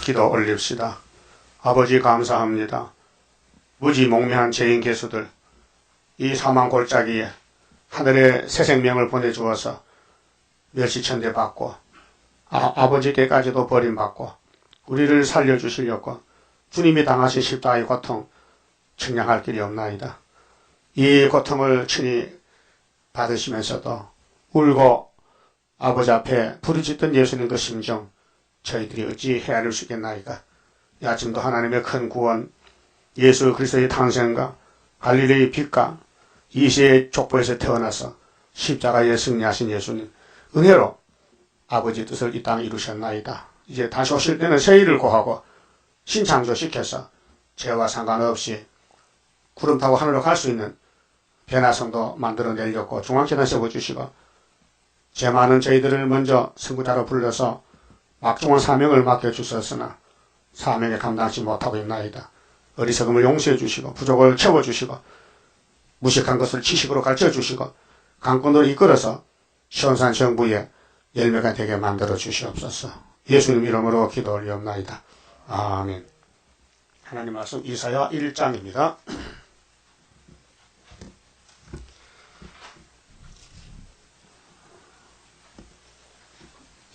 기도 올립시다. 아버지 감사합니다. 무지몽매한 죄인 개수들, 이 사망 골짜기에 하늘의 새 생명을 보내주어서 멸시천대 받고 아버지께까지도 버림받고 우리를 살려주시려고 주님이 당하신 십자가의 고통 측량할 길이 없나이다. 이 고통을 친히 받으시면서도 울고 아버지 앞에 부르짖던 예수님 그 심정 저희들이 어찌 헤아릴 수 있겠나이까. 이 아침도 하나님의 큰 구원, 예수 그리스도의 탄생과 갈릴리의 빛과 이시의 족보에서 태어나서 십자가에 승리하신 예수님 은혜로 아버지 뜻을 이 땅에 이루셨나이다. 이제 다시 오실 때는 새 일을 고하고 신창조시켜서 죄와 상관없이 구름 타고 하늘로 갈 수 있는 변화성도 만들어내려고 중앙재단 세워주시고 죄 많은 저희들을 먼저 선구자로 불러서 막중한 사명을 맡겨주셨으나 사명에 감당하지 못하고 있나이다. 어리석음을 용서해 주시고 부족을 채워주시고 무식한 것을 지식으로 가르쳐주시고 강권으로 이끌어서 시온산 정부의 열매가 되게 만들어 주시옵소서. 예수님 이름으로 기도 올리옵나이다. 아멘. 하나님 말씀 이사야 1장입니다.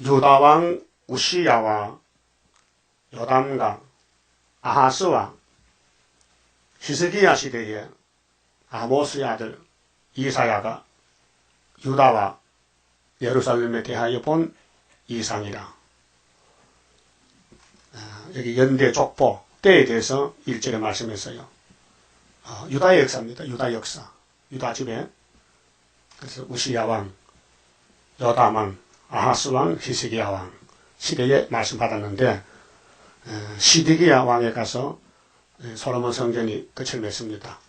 유다왕 우시야와 요담과 아하스와 히스기야 시대에 아모스의 아들 이사야가 유다와 예루살렘에 대하여 본 이상이라. 여기 연대 족보 때에 대해서 1절에 말씀했어요. 유다의 역사입니다. 유다 역사. 유다 집에 그래서 우시야 왕, 요담 왕, 아하스 왕, 히스기야 왕 시대에 말씀 받았는데 시드기야 왕에 가서 솔로몬 성전이 끝을 맺습니다.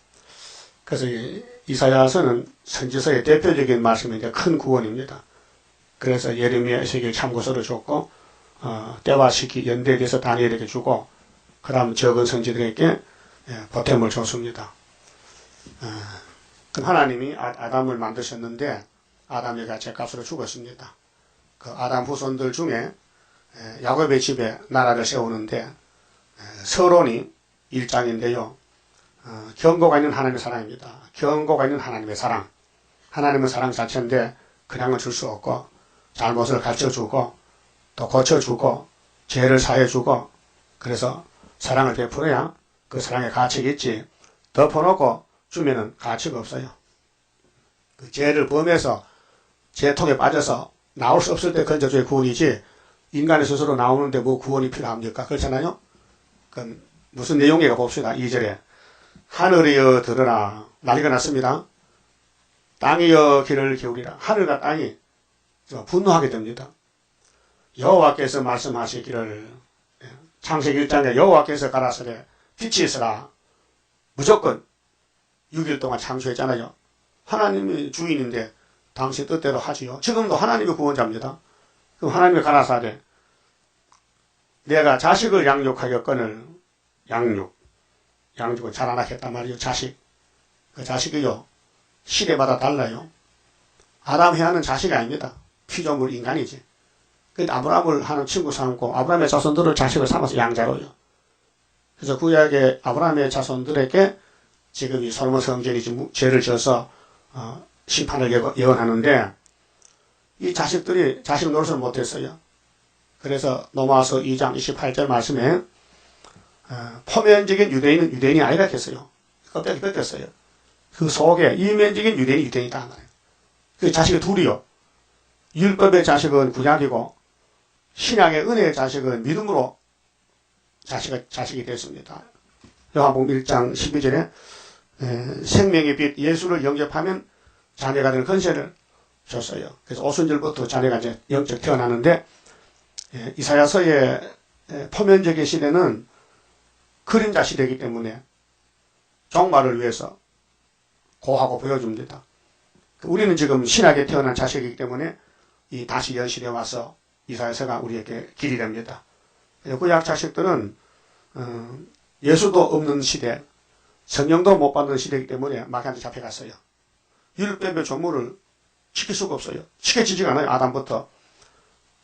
그래서 이사야서는 선지서의 대표적인 말씀인데 큰 구원입니다. 그래서 예레미야, 에스겔 참고서를 줬고 때와 시기 연대에 대해서 다니엘에게 주고 그 다음 적은 선지들에게 보탬을 줬습니다. 하나님이 아담을 만드셨는데 아담이가 죄값으로 죽었습니다. 그 아담 후손들 중에 야곱의 집에 나라를 세우는데 서론이 1장인데요. 경고가 있는 하나님의 사랑입니다. 경고가 있는 하나님의 사랑. 하나님은 사랑 자체인데 그냥은 줄 수 없고 잘못을 가르쳐주고 또 고쳐주고 죄를 사해주고 그래서 사랑을 베풀어야 그 사랑의 가치가 있지 덮어놓고 주면은 가치가 없어요. 그 죄를 범해서 죄통에 빠져서 나올 수 없을 때 건져줘야 구원이지 인간의 스스로 나오는데 뭐 구원이 필요합니까? 그렇잖아요. 그럼 무슨 내용인가 봅시다. 2절에 하늘이여 들으라. 난리가 났습니다. 땅이여 귀를 기울이라. 하늘과 땅이 분노하게 됩니다. 여호와께서 말씀하시기를 창세기 1장에 여호와께서 가라사대 빛이 있으라. 무조건 6일 동안 창조했잖아요. 하나님이 주인인데 당신 뜻대로 하지요. 지금도 하나님이 구원자입니다. 그럼 하나님이 가라사대 내가 자식을 양육하였거늘 양육은 자라나겠단 말이요. 자식. 그 자식이요. 시대마다 달라요. 아담 해아는 자식이 아닙니다. 피조물 인간이지. 근데 아브라함을 하는 친구 삼고 아브라함의 자손들을 자식을 삼아서 양자로요. 그래서 구약의 아브라함의 자손들에게 지금 이 솔로몬 성전이 죄를 져서 심판을 예언하는데 이 자식들이 자식 노릇을 못했어요. 그래서 로마서 2장 28절 말씀에 포면적인 유대인은 유대인이 아니라 했어요. 껍데기 벗겼어요. 그 속에 이면적인 유대인이 유대인이다 말이에요. 그 자식이 둘이요. 율법의 자식은 구약이고 신약의 은혜의 자식은 믿음으로 자식이 됐습니다. 요한복음 1장 12절에 생명의 빛 예수를 영접하면 자녀가 되는 권세를 줬어요. 그래서 오순절부터 자녀가 이제 영적 태어나는데 이사야서의 포면적인 시대는 그림자 시대이기 때문에 종말을 위해서 고하고 보여줍니다. 우리는 지금 신약에 태어난 자식이기 때문에 이 다시 연실에 와서 이사야서가 우리에게 길이 됩니다. 구약 자식들은 예수도 없는 시대, 성령도 못 받는 시대이기 때문에 마귀한테 잡혀갔어요. 율법의 조물을 지킬 수가 없어요. 지켜지지가 않아요. 아담부터.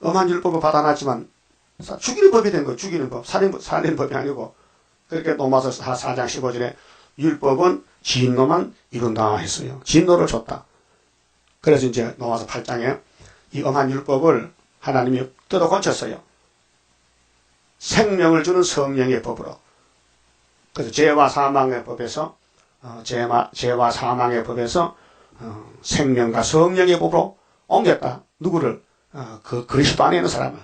엄한 율법을 받아놨지만 죽이는 법이 된 거예요. 죽이는 법. 살리는 법이 아니고. 그렇게 로마서 4장 15절에 율법은 진노만 이룬다 했어요. 진노를 줬다. 그래서 이제 로마서 8장에 이 엄한 율법을 하나님이 뜯어 건쳤어요. 생명을 주는 성령의 법으로. 그래서 죄와 사망의 법에서 죄와 사망의 법에서 생명과 성령의 법으로 옮겼다. 누구를? 그 그리스도 안에 있는 사람을.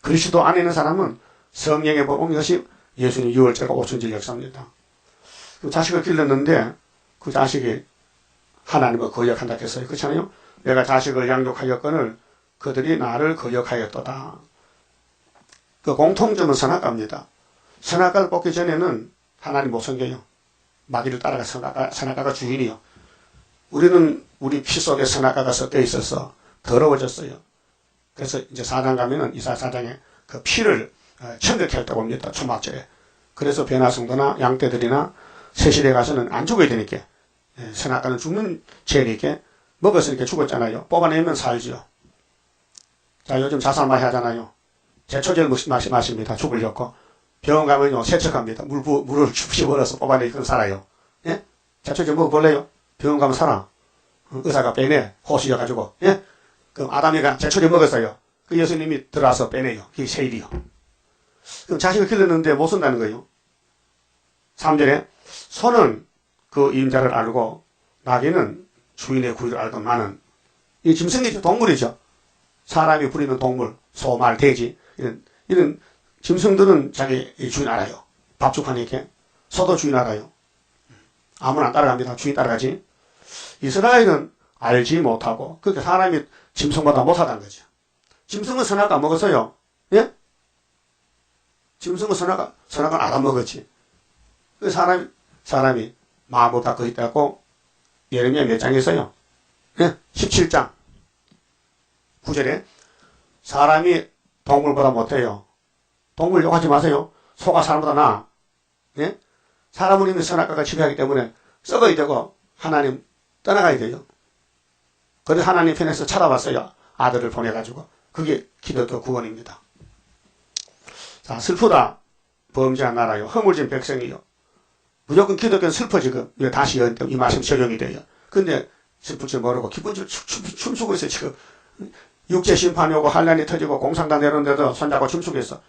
그리스도 안에 있는 사람은 성령의 법 옮긴 것이 예수님 6월절과 오순절 역사입니다. 그 자식을 길렀는데 그 자식이 하나님을 거역한다 했어요. 그렇잖아요. 내가 자식을 양육하였거늘 그들이 나를 거역하였도다. 그 공통점은 선악과입니다. 선악과를 뽑기 전에는 하나님 못 섬겨요. 마귀를 따라가 선악과가 주인이요. 우리는 우리 피 속에 선악과가 섞여 있어서 더러워졌어요. 그래서 이제 4장 가면은 이사야 4장에 그 피를 천국케 했다고 봅니다. 초막절에. 그래서 변화성도나 양떼들이나 새시대 가서는 안 죽어야 되니까. 선악과는 죽는 죄니까 먹었으니까 죽었잖아요. 뽑아내면 살지요. 자, 요즘 자살 많이 하잖아요. 제초제를 마십니다. 죽으려고. 병원 가면요, 세척합니다. 물을 집어넣어서 뽑아내니까 그럼 살아요. 예? 제초제 먹어볼래요? 병원 가면 살아. 의사가 빼내. 호수여가지고. 예? 그럼 아담이가 제초제 먹었어요. 그 예수님이 들어와서 빼내요. 그게 세일이요. 그럼 자식을 길렀는데 못 쓴다는 거예요. 3절에 소는 그 임자를 알고 나귀는 주인의 구유를 알건만은 이 짐승이죠. 동물이죠. 사람이 부리는 동물, 소, 말, 돼지 이런 짐승들은 자기 주인 알아요. 밥죽하니까. 소도 주인 알아요. 아무나 안 따라갑니다. 주인 따라가지. 이스라엘은 알지 못하고 그렇게 사람이 짐승보다 못하다는 거죠. 짐승은 선악과 안 먹었어요. 예? 짐승은 선악과 안 먹었지. 그 사람이 마음보다 거 있다고 예레미야 몇 장에 있어요? 예? 17장 9절에 사람이 동물보다 못해요. 동물 욕하지 마세요. 소가 사람보다 나아. 예? 사람은 이미 선악과가 지배하기 때문에 썩어야 되고 하나님 떠나가야 돼요. 그래서 하나님 편에서 찾아왔어요. 아들을 보내가지고. 그게 기독교 구원입니다. 자, 슬프다. 범죄한 나라요. 허물진 백성이요. 무조건 기독교는 슬퍼 지금. 왜 다시 이 말씀 적용이 돼요. 근데 슬플 줄 모르고 기쁜 줄 춤추고 있어요 지금. 육체 심판이 오고 환란이 터지고 공산당 내놓는데도 손잡고 춤추고 있어.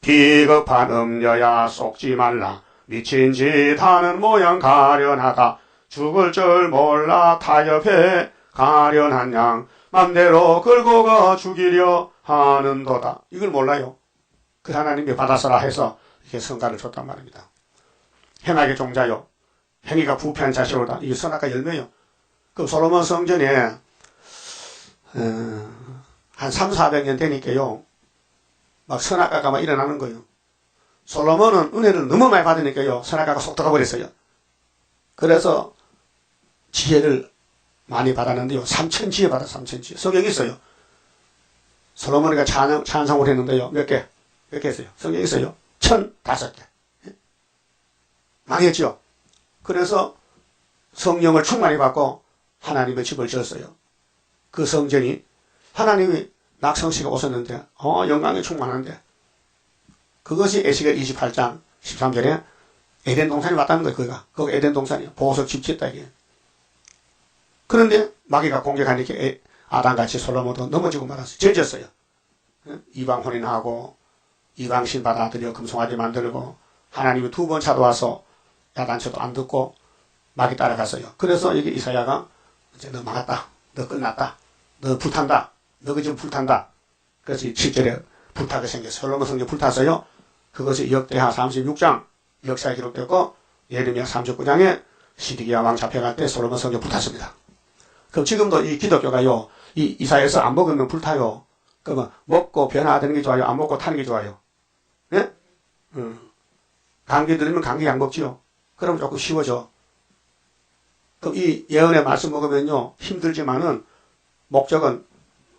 비겁한 음녀야 속지 말라. 미친 짓 하는 모양 가련하다. 죽을 줄 몰라 타협해 가련한 양 맘대로 끌고 가 죽이려 하는도다. 이걸 몰라요. 그 하나님이 받아서라 해서 이렇게 성가를 줬단 말입니다. 행악의 종자요. 행위가 부패한 자식으로다. 이게 선악과 열매요. 그 솔로몬 성전에 한 300~400년 되니까요. 막 선악과가 막 일어나는 거예요. 솔로몬은 은혜를 너무 많이 받으니까요. 선악과가 쏙 들어가 버렸어요. 그래서 지혜를 많이 받았는데요. 3000지혜 받아 3000지혜. 성경이 있어요. 솔로몬이가 찬송을 했는데요. 몇 개 했어요? 성경이 있어요. 1005개. 많이 했죠. 그래서 성령을 충만히 받고 하나님의 집을 지었어요. 그 성전이 하나님이 낙성시가 오셨는데 영광이 충만한데 그것이 에스겔 28장 13절에 에덴 동산이 왔다는 거예요. 거기가 에덴 동산이에요. 보석 집 짓다 이게. 그런데 마귀가 공격하니까 아담같이 솔로몬도 넘어지고 말았어요. 저졌어요. 이방 혼인하고 이방신 받아들여 금송아지 만들고 하나님이 2번 찾아와서 야단쳐도 안 듣고 마귀 따라갔어요. 그래서 여기 이사야가 이제 너 망했다. 너 끝났다. 너 불탄다. 너가 지금 불탄다. 그래서 7절에 불타게 생겼어요. 솔로몬 성전 불탔어요. 그것이 역대하 36장 역사에 기록되고 예레미야 39장에 시드기야 왕 잡혀갈 때 솔로몬 성전 불탔습니다. 그럼 지금도 이 기독교가요. 이 이사야에서 안 먹으면 불타요. 그러면 먹고 변화되는 게 좋아요? 안 먹고 타는 게 좋아요? 예? 감기 들으면 감기 약 먹지요. 그럼 조금 쉬워져. 그럼 이 예언의 말씀 먹으면요. 힘들지만은 목적은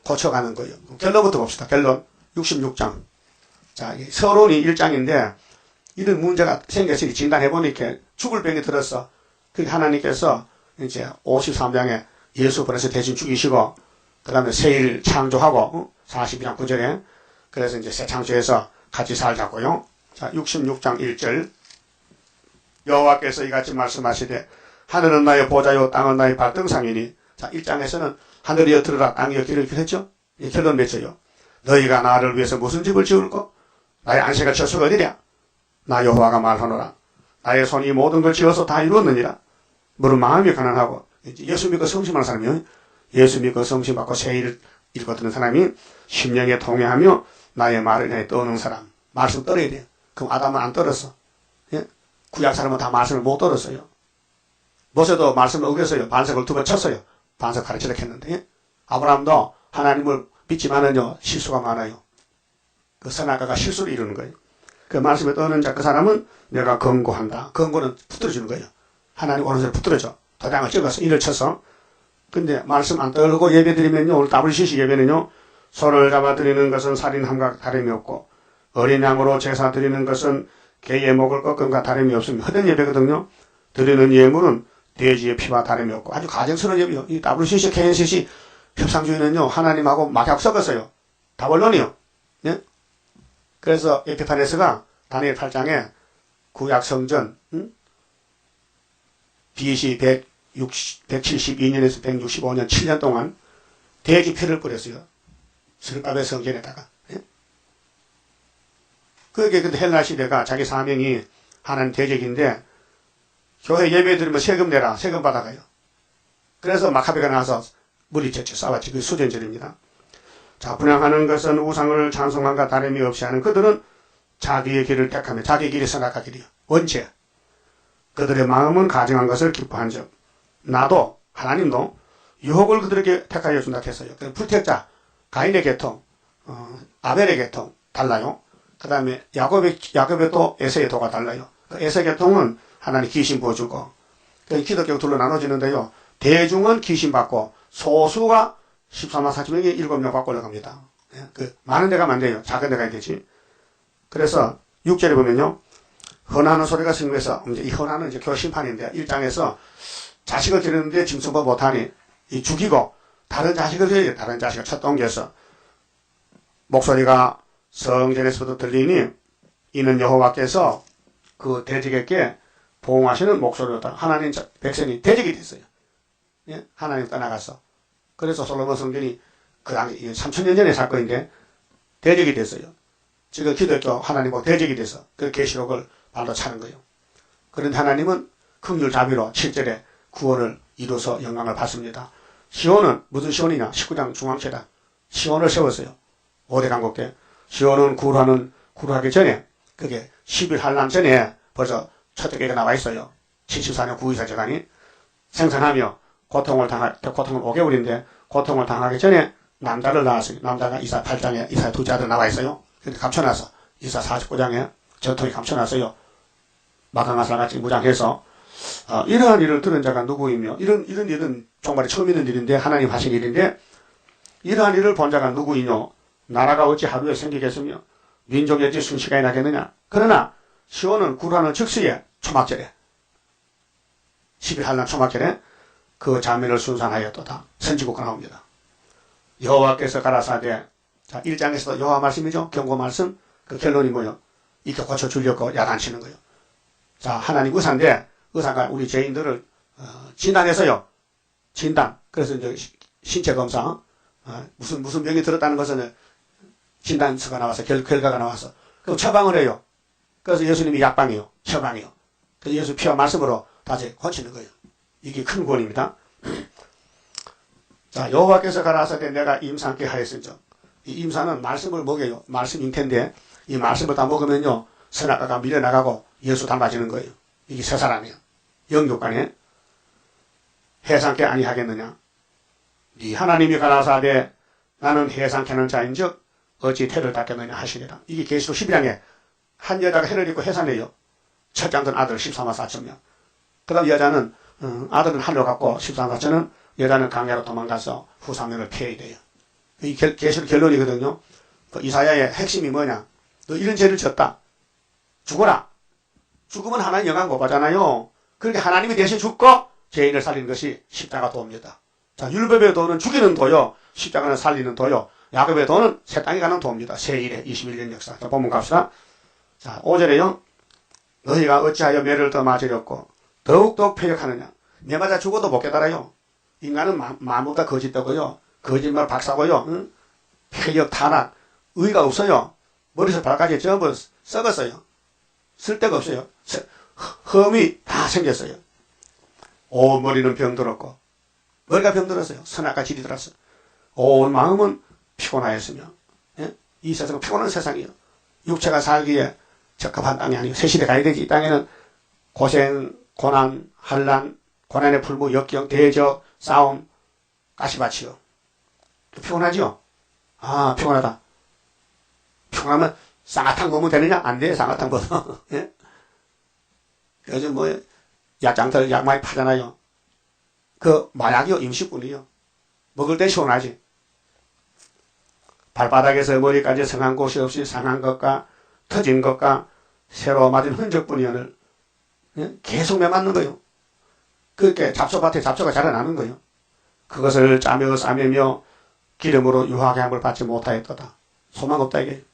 고쳐가는 거예요. 결론부터 봅시다. 결론 66장. 자, 서론이 1장인데 이런 문제가 생겼으니 진단해보니까 죽을 병이 들었어. 그 하나님께서 이제 53장에 예수 보내서 대신 죽이시고 그 다음에 세일 창조하고 42장 9절에 그래서 이제 새 창조에서 같이 살자고요. 자, 66장 1절. 여호와께서 이같이 말씀하시되 하늘은 나의 보좌요 땅은 나의 발등상이니. 자, 1장에서는 하늘이여 들으라 땅이여 귀를 기울였죠. 이 결론 맺혀요. 너희가 나를 위해서 무슨 집을 지을까? 나의 안식을 처소가 어디랴? 나 여호와가 말하노라. 나의 손이 모든 걸 지어서 다 이루었느니라. 물은 마음이 가난하고 예수 믿고 성심하는 사람이요. 예수 믿고 성심받고 새 일을 읽어드는 사람이 심령에 동의하며 나의 말을 향해 떠오는 사람. 말씀 떨어야 돼요. 그럼 아담은 안 떨었어. 예? 구약 사람은 다 말씀을 못 떨었어요. 모세도 말씀을 어겼어요. 반석을 2번 쳤어요. 반석 가르치려고 했는데. 예? 아브라함도 하나님을 믿지만은요, 실수가 많아요. 그 선악과가 실수를 이루는 거예요. 그 말씀에 떠는 자, 그 사람은 내가 권고한다. 권고는 붙들어주는 거예요. 하나님 오른손에 붙들어줘. 도장을 찍어서 일을 쳐서. 근데 말씀 안 떨고 예배 드리면요, 오늘 WCC 예배는요, 소를 잡아 드리는 것은 살인함과 다름이 없고, 어린 양으로 제사 드리는 것은 개의 목을 꺾음과 다름이 없으며, 헛된 예배거든요. 드리는 예물은 돼지의 피와 다름이 없고, 아주 가정스러운 예배요. 이 WCC, KNCC 협상주의는요, 하나님하고 막약 섞었어요. 다원론이요. 예? 그래서 에피파네스가 다니엘 8장에 구약 성전, BC 172년에서 165년 7년 동안 돼지 피를 뿌렸어요. 스룹바벨 성전에다가. 예? 그게 근데 헬라 시대가 자기 사명이 하나님 대적인데 교회 예배 드리면 세금 내라. 세금 받아가요. 그래서 마카베가 나와서 물리쳤죠. 싸웠지. 그 수전절입니다. 자, 분양하는 것은 우상을 찬송함과 다름이 없이 하는 그들은 자기의 길을 택하며 자기의 길이 선악한 길이요. 원체. 그들의 마음은 가증한 것을 기뻐한 적. 나도 하나님도 유혹을 그들에게 택하여 준다 했어요. 불택자 가인의 계통, 아벨의 계통 달라요. 그 다음에 야곱의 또 에서의 도가 달라요. 그 에서 계통은 하나님 귀신 부어주고, 기독교 둘로 나눠지는데요. 대중은 귀신 받고 소수가 14만 4천명이 7명 받고 올라갑니다. 그 많은 데가 안 돼요. 작은 데가 되지. 그래서 6절에 보면요. 헌하는 소리가 성경에서, 이 헌하는 이제 교심판인데, 1장에서 자식을 기르는데 짐승보 못하니, 이 죽이고, 다른 자식을 해요. 다른 자식을 첫 옮겨서. 목소리가 성전에서도 들리니, 이는 여호와께서 그 대적에게 보응하시는 목소리로다. 하나님 백성이 대적이 됐어요. 예? 하나님 떠나가서. 그래서 솔로몬 성전이 그 당시 3000년 전의 사건인데, 대적이 됐어요. 지금 기독교 하나님과 대적이 돼서 그 계시록을 발로 차는 거예요. 그런데 하나님은 긍휼 자비로 7절에 구원을 이루어서 영광을 받습니다. 시온은 무슨 시온이냐? 19장 중앙체다. 시온을 세웠어요. 5대 강국대. 시온은 구루하기 전에, 그게 10일 한란 전에 벌써 첫째 계가 나와 있어요. 74년 구의사 재단이 생산하며 고통을 5개월인데 고통을 당하기 전에 남자를 낳았어요. 남자가 이사 8장에 이사의 2째 아들 나와 있어요. 근데 감춰놨어. 이사 49장에 전통이 감춰놨어요. 마강아살같이 무장해서. 이러한 일을 들은 자가 누구이며, 이런 일은 정말 처음 있는 일인데, 하나님 하신 일인데, 이러한 일을 본 자가 누구이뇨? 나라가 어찌 하루에 생기겠으며, 민족이 어찌 순식간에 나겠느냐? 그러나, 시온은 구루하는 즉시에 초막절에, 10일 한란 초막절에 그 자매를 순산하였도다. 선지국가 나옵니다. 여호와께서 가라사대. 자, 1장에서도 여호와 말씀이죠. 경고 말씀. 그 결론이 뭐요? 이렇게 고쳐주려고 야단치는 거예요. 자, 하나님 의사인데, 의사가 우리 죄인들을 진단해서요. 진단. 그래서 이제 신체 검사, 무슨 병이 들었다는 것은 진단서가 나와서 결과가 나와서 그럼 처방을 해요. 그래서 예수님이 약방이요, 처방이요. 그래서 예수 피와 말씀으로 다시 고치는 거예요. 이게 큰 구원입니다. 자, 여호와께서 가라사대 내가 임산케 하였은즉. 이 임산은 말씀을 먹여요. 말씀 잉태인데 이 말씀을 다 먹으면요, 선악과가 밀려나가고 예수 닮아지는 거예요. 이게 새 사람이에요. 영육간에. 해상케 아니하겠느냐? 네 하나님이 가라사대 나는 해상케는 자인즉 어찌 태를 닦겠느냐 하시리라. 이게 계시록 12장에 한 여자가 해를 입고 해산해요. 첫 장든 아들 14만 4천명. 그 다음 여자는 아들은 하늘로 갔고 14만 4천은 여자는 강야로 도망가서 후사명을 피해야 돼요. 이 계시록 결론이거든요. 그 이사야의 핵심이 뭐냐? 너 이런 죄를 졌다. 죽어라. 죽으면 하나님 영광 못 받잖아요. 그러니까 하나님이 대신 죽고 죄인을 살리는 것이 십자가 도입니다. 자, 율법의 도는 죽이는 도요, 십자가는 살리는 도요. 야곱의 도는 새 땅에 가는 도입니다. 새 일의 21년 역사. 자, 본문 갑시다. 자, 5절에요. 너희가 어찌하여 매를 더 맞으렸고 더욱더 패역하느냐. 매 맞아 죽어도 못 깨달아요. 인간은 마음보다 거짓되고요. 거짓말 박사고요. 응? 패역, 탄압, 의의가 없어요. 머리에서 발까지 전부 썩었어요. 쓸데가 없어요. 험이 다 생겼어요. 온 머리는 병들었고 머리가 병들었어요. 선악과 질이 들었어. 온 마음은 피곤하였으며, 예? 이 세상은 피곤한 세상이에요. 육체가 살기에 적합한 땅이 아니고 새 시대 가야 되지. 이 땅에는 고생, 고난, 환난, 고난의 풀무, 역경, 대적, 싸움, 가시밭이요. 피곤하지요? 아, 피곤하다. 피곤하면 쌍화탕 먹으면 되느냐? 안 돼, 쌍화탕 먹어. 예? 요즘 뭐, 약장들 약 많이 파잖아요. 그 마약이요, 임시뿐이요. 먹을 때 시원하지. 발바닥에서 머리까지 성한 곳이 없이 상한 것과 터진 것과 새로 맞은 흔적뿐이요. 예? 계속 매맞는 거요. 그렇게 잡초밭에 잡초가 자라나는 거요. 그것을 짜며 싸매며 기름으로 유하게 함을 받지 못하였도다. 소망 없다 이게.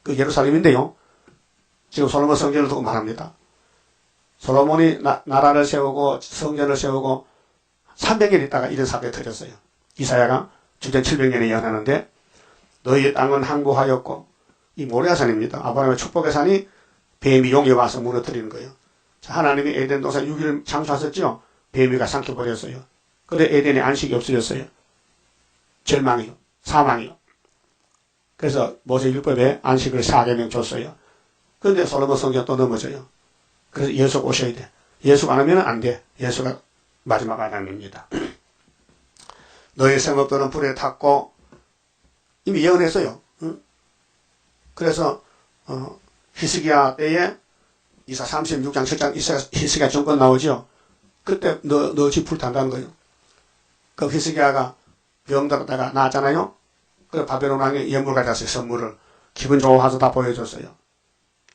그 예루살렘인데요. 지금 솔로몬 성전을 두고 말합니다. 솔로몬이 나라를 세우고 성전을 세우고 300년 있다가 이런 사건이 터졌어요. 이사야가 주전 700년에 예언하는데 너희의 땅은 항구하였고 이 모리아산입니다. 아브라함의 축복의 산이 뱀이 용이 와서 무너뜨리는 거예요. 자, 하나님이 에덴 동산 6일 창조하셨죠. 뱀이가 삼켜버렸어요. 그래 에덴에 안식이 없어졌어요. 절망이요. 사망이요. 그래서 모세율법에 안식을 4계명 줬어요. 그런데 솔로몬 성전 또 넘어져요. 그래서 예수가 오셔야 돼. 예수가 안 오면 안 돼. 예수가 마지막 아담입니다. 너희 생업들은 불에 탔고 이미 예언했어요. 응? 그래서 히스기야 때에 이사 36장 7장 히스기야 정권 나오죠. 그때 너 집 불탄다는 거예요. 그 히스기야가 병들었다가 나았잖아요. 그래서 바벨론 왕이 예물 가져왔어요. 선물을. 기분 좋아서 다 보여줬어요.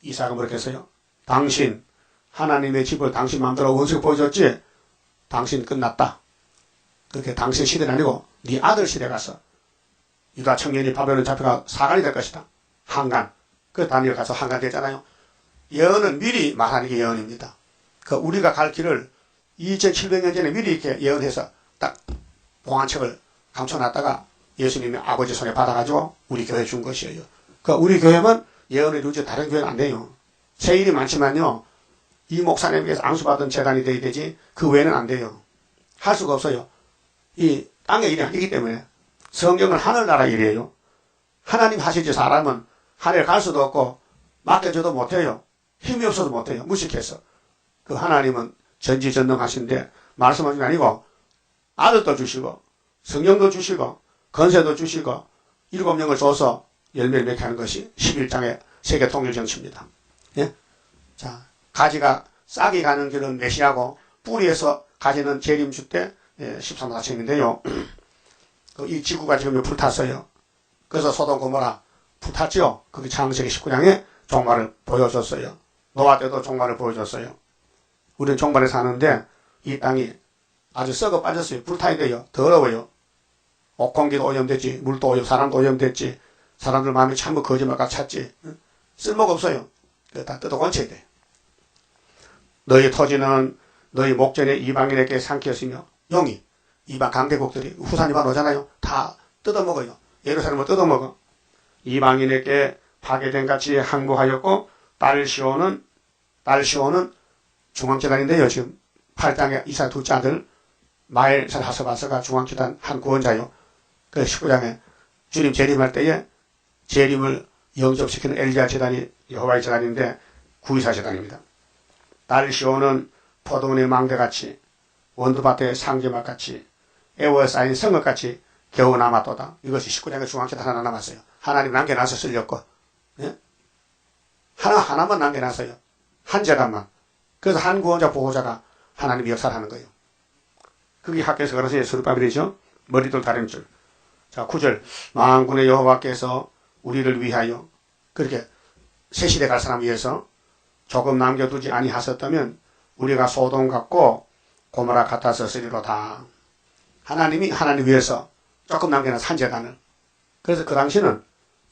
이사가 그렇게 했어요. 당신 하나님의 집을 당신 마음대로 원수가 보여줬지. 당신 끝났다. 그렇게 당신 시대는 아니고 네 아들 시대 가서 유다 청년이 바벨론 잡혀가 사관이 될 것이다. 한간. 그 다니엘 가서 한간 됐잖아요. 예언은 미리 말하는 게 예언입니다. 그 우리가 갈 길을 2700년 전에 미리 이렇게 예언해서 딱 봉안책을 감춰놨다가 예수님이 아버지 손에 받아가지고 우리 교회 준 것이에요. 그 우리 교회만 예언을 이루지 다른 교회는 안 돼요. 새 일이 많지만요. 이 목사님께서 앙수받은 재단이 돼야 되지 그 외에는 안 돼요. 할 수가 없어요. 이 땅의 일이 아니기 때문에 성경은 하늘나라 일이에요. 하나님 하시지 사람은 하늘 갈 수도 없고 맡겨줘도 못해요. 힘이 없어도 못해요. 무식해서. 그 하나님은 전지전능하신데 말씀하신 게 아니고 아들도 주시고 성령도 주시고 건세도 주시고 7영을 줘서 열매를 맺게 하는 것이 11장의 세계 통일 정치입니다. 예? 자, 가지가 싹이 가는 길은 메시아고 뿌리에서 가지는 재림주 때 13사층인데요. 이 지구가 지금 불탔어요. 그래서 소돔 고모라 불탔죠. 그게 창세기 19장에 종말을 보여줬어요. 노아 때도 종말을 보여줬어요. 우리는 종말에 사는데 이 땅이 아주 썩어 빠졌어요. 불타야 돼요. 더러워요. 공기도 오염됐지, 물도 오염, 사람도 오염됐지, 사람들 마음이 참고 거짓말같이 찼지. 쓸모가 없어요. 다 뜯어 건쳐야 돼. 너희 토지는 너희 목전에 이방인에게 삼켰으며 용이 이방 강대국들이 후산 이방 오잖아요. 다 뜯어먹어요. 예루살렘을 뜯어먹어. 이방인에게 파괴된 같이 항복하였고 딸 시온은 중앙재단인데요. 지금 8장의 이사 둘째 아들 마엘살 하스바스가 중앙재단 한 구원자요. 그 19장에 주님 재림할 때에 재림을 영접시키는 엘리야 재단이 여호와의 재단인데 구이사 재단입니다. 딸 시온은 포도원의 망대같이 원두밭의 상제막같이 에워싸인 성읍같이 겨우 남았도다. 이것이 19장의 중앙재단 하나 남았어요. 하나님 남겨놔서 쓸렸고 예? 하나만 남겨놨어요. 한 재단만. 그래서 한 구원자 보호자가 하나님이 역사를 하는 거예요. 그게 학교에서 걸어서 예수르밥이 되죠. 머리돌 다림줄. 자, 9절 만군의 여호와께서 우리를 위하여 그렇게 새 시대 갈 사람 위해서 조금 남겨두지 아니하셨다면 우리가 소돔 같고 고모라 같아서 쓰리로다. 하나님이 하나님 위해서 조금 남겨놔서 한 재단을 그래서 그 당시는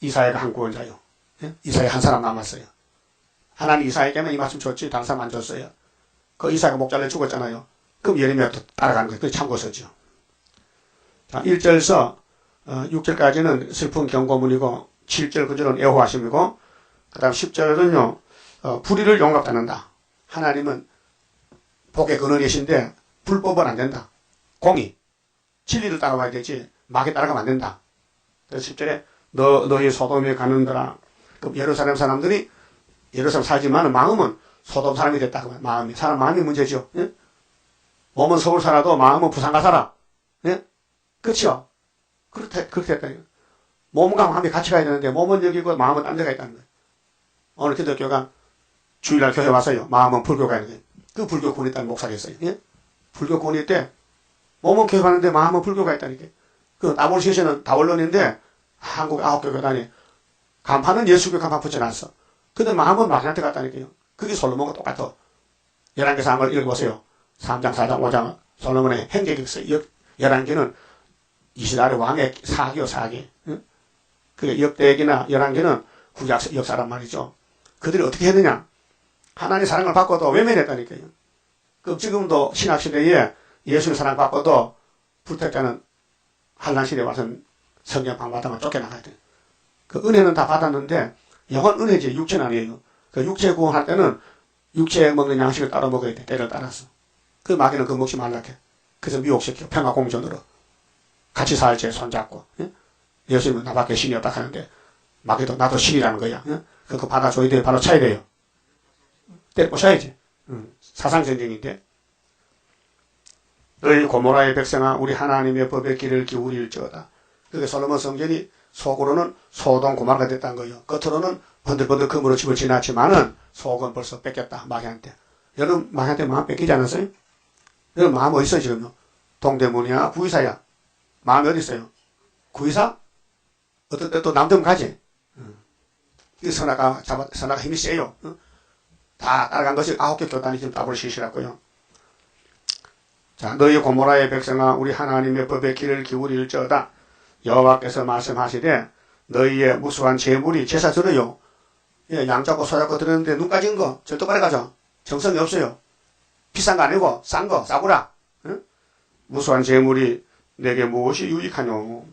이사야가 한 구원자요. 예? 이사야 한 사람 남았어요. 하나님 이사야에게는 이 말씀 줬지 다른 사람 안 줬어요. 그 이사야가 목 잘려 죽었잖아요. 그럼 예레미야도 따라가는 거예요. 그게 참고서죠. 자, 1절에서 6절까지는 슬픈 경고문이고 7절 9절은 애호하심이고 그 다음 10절은요 불의를 용납 않는다. 하나님은 복의 근원이신데 불법은 안 된다. 공의 진리를 따라와야 되지 마귀 따라가면 안 된다. 그래서 10절에 너희 소돔에 가는더라. 그럼 예루살렘 사람들이 예루살렘 살지만 마음은 소돔 사람이 됐다. 마음이 사람 마음이 문제죠. 예? 몸은 서울 살아도 마음은 부산가 살아. 예? 그렇죠? 그렇게 됐다. 몸과 마음이 같이 가야 되는데 몸은 여기고 마음은 딴 데가 있다는 거예요. 오늘 기독교가 주일날 교회 와서요. 마음은 불교 가야 되는 거예요. 그 불교 군이 있다는 목사가 있어요. 예? 불교 군이 있대. 몸은 교회 가는데 마음은 불교가 있다니까. 그 나볼시에서는 다원론인데 한국 9개 교단이 간판은 예수교 간판 붙여놨어. 근데 마음은 마귀한테 갔다니까요. 그게 솔로몬과 똑같아. 11개상을 읽어보세요. 3장, 4장, 5장 솔로몬의 행적이 있어요. 11개는 이스라엘 왕의 사기요, 사기. 응? 그 역대기나 11개는 구약 역사란 말이죠. 그들이 어떻게 했느냐? 하나님의 사랑을 받고도 외면했다니까요. 그럼 지금도 신학시대에 예수의 사랑 받고도 불택자는 한란시대에 와서는 성경 방받아만 쫓겨나가야 돼요. 그 은혜는 다 받았는데 영원 은혜지 육체는 아니에요. 그 육체 구원할 때는 육체 먹는 양식을 따로 먹어야 돼. 때를 따라서. 그 마귀는 그거 먹지 말라게. 그래서 미혹시켜. 평화공존으로. 같이 살지 손잡고. 예? 예수님은 나밖에 신이 없다 하는데 마귀도 나도 신이라는 거야. 예? 그거 받아줘야 돼요. 바로 차야 돼요. 때려 부셔야지. 사상전쟁인데. 너희 고모라의 백성아 우리 하나님의 법의 길을 기울일지어다. 그게 솔로몬 성전이 속으로는 소동 고마가 됐다는 거예요. 겉으로는 번들번들 금으로 집을 지났지만은 속은 벌써 뺏겼다. 마귀한테. 여러분 마귀한테 마음 뺏기지 않았어요? 여러분 마음 어디 있어요 지금요? 동대문이야? 구의사야? 마음이 어디 있어요? 구의사? 어떨 때 또 남대문 가지? 이 선악가 힘이 세요. 다 따라간 것이 9개 교단이 지금 답을 시시라고요. 자, 너희 고모라의 백성아 우리 하나님의 법의 길을 기울일지어다. 여호와께서 말씀하시되 너희의 무수한 재물이 제사 들어요. 예, 양 잡고 소 잡고 들었는데 눈 까진 거 절도 빨아가죠. 정성이 없어요. 비싼 거 아니고 싼 거 싸구라. 응? 무수한 재물이 내게 무엇이 유익하뇨.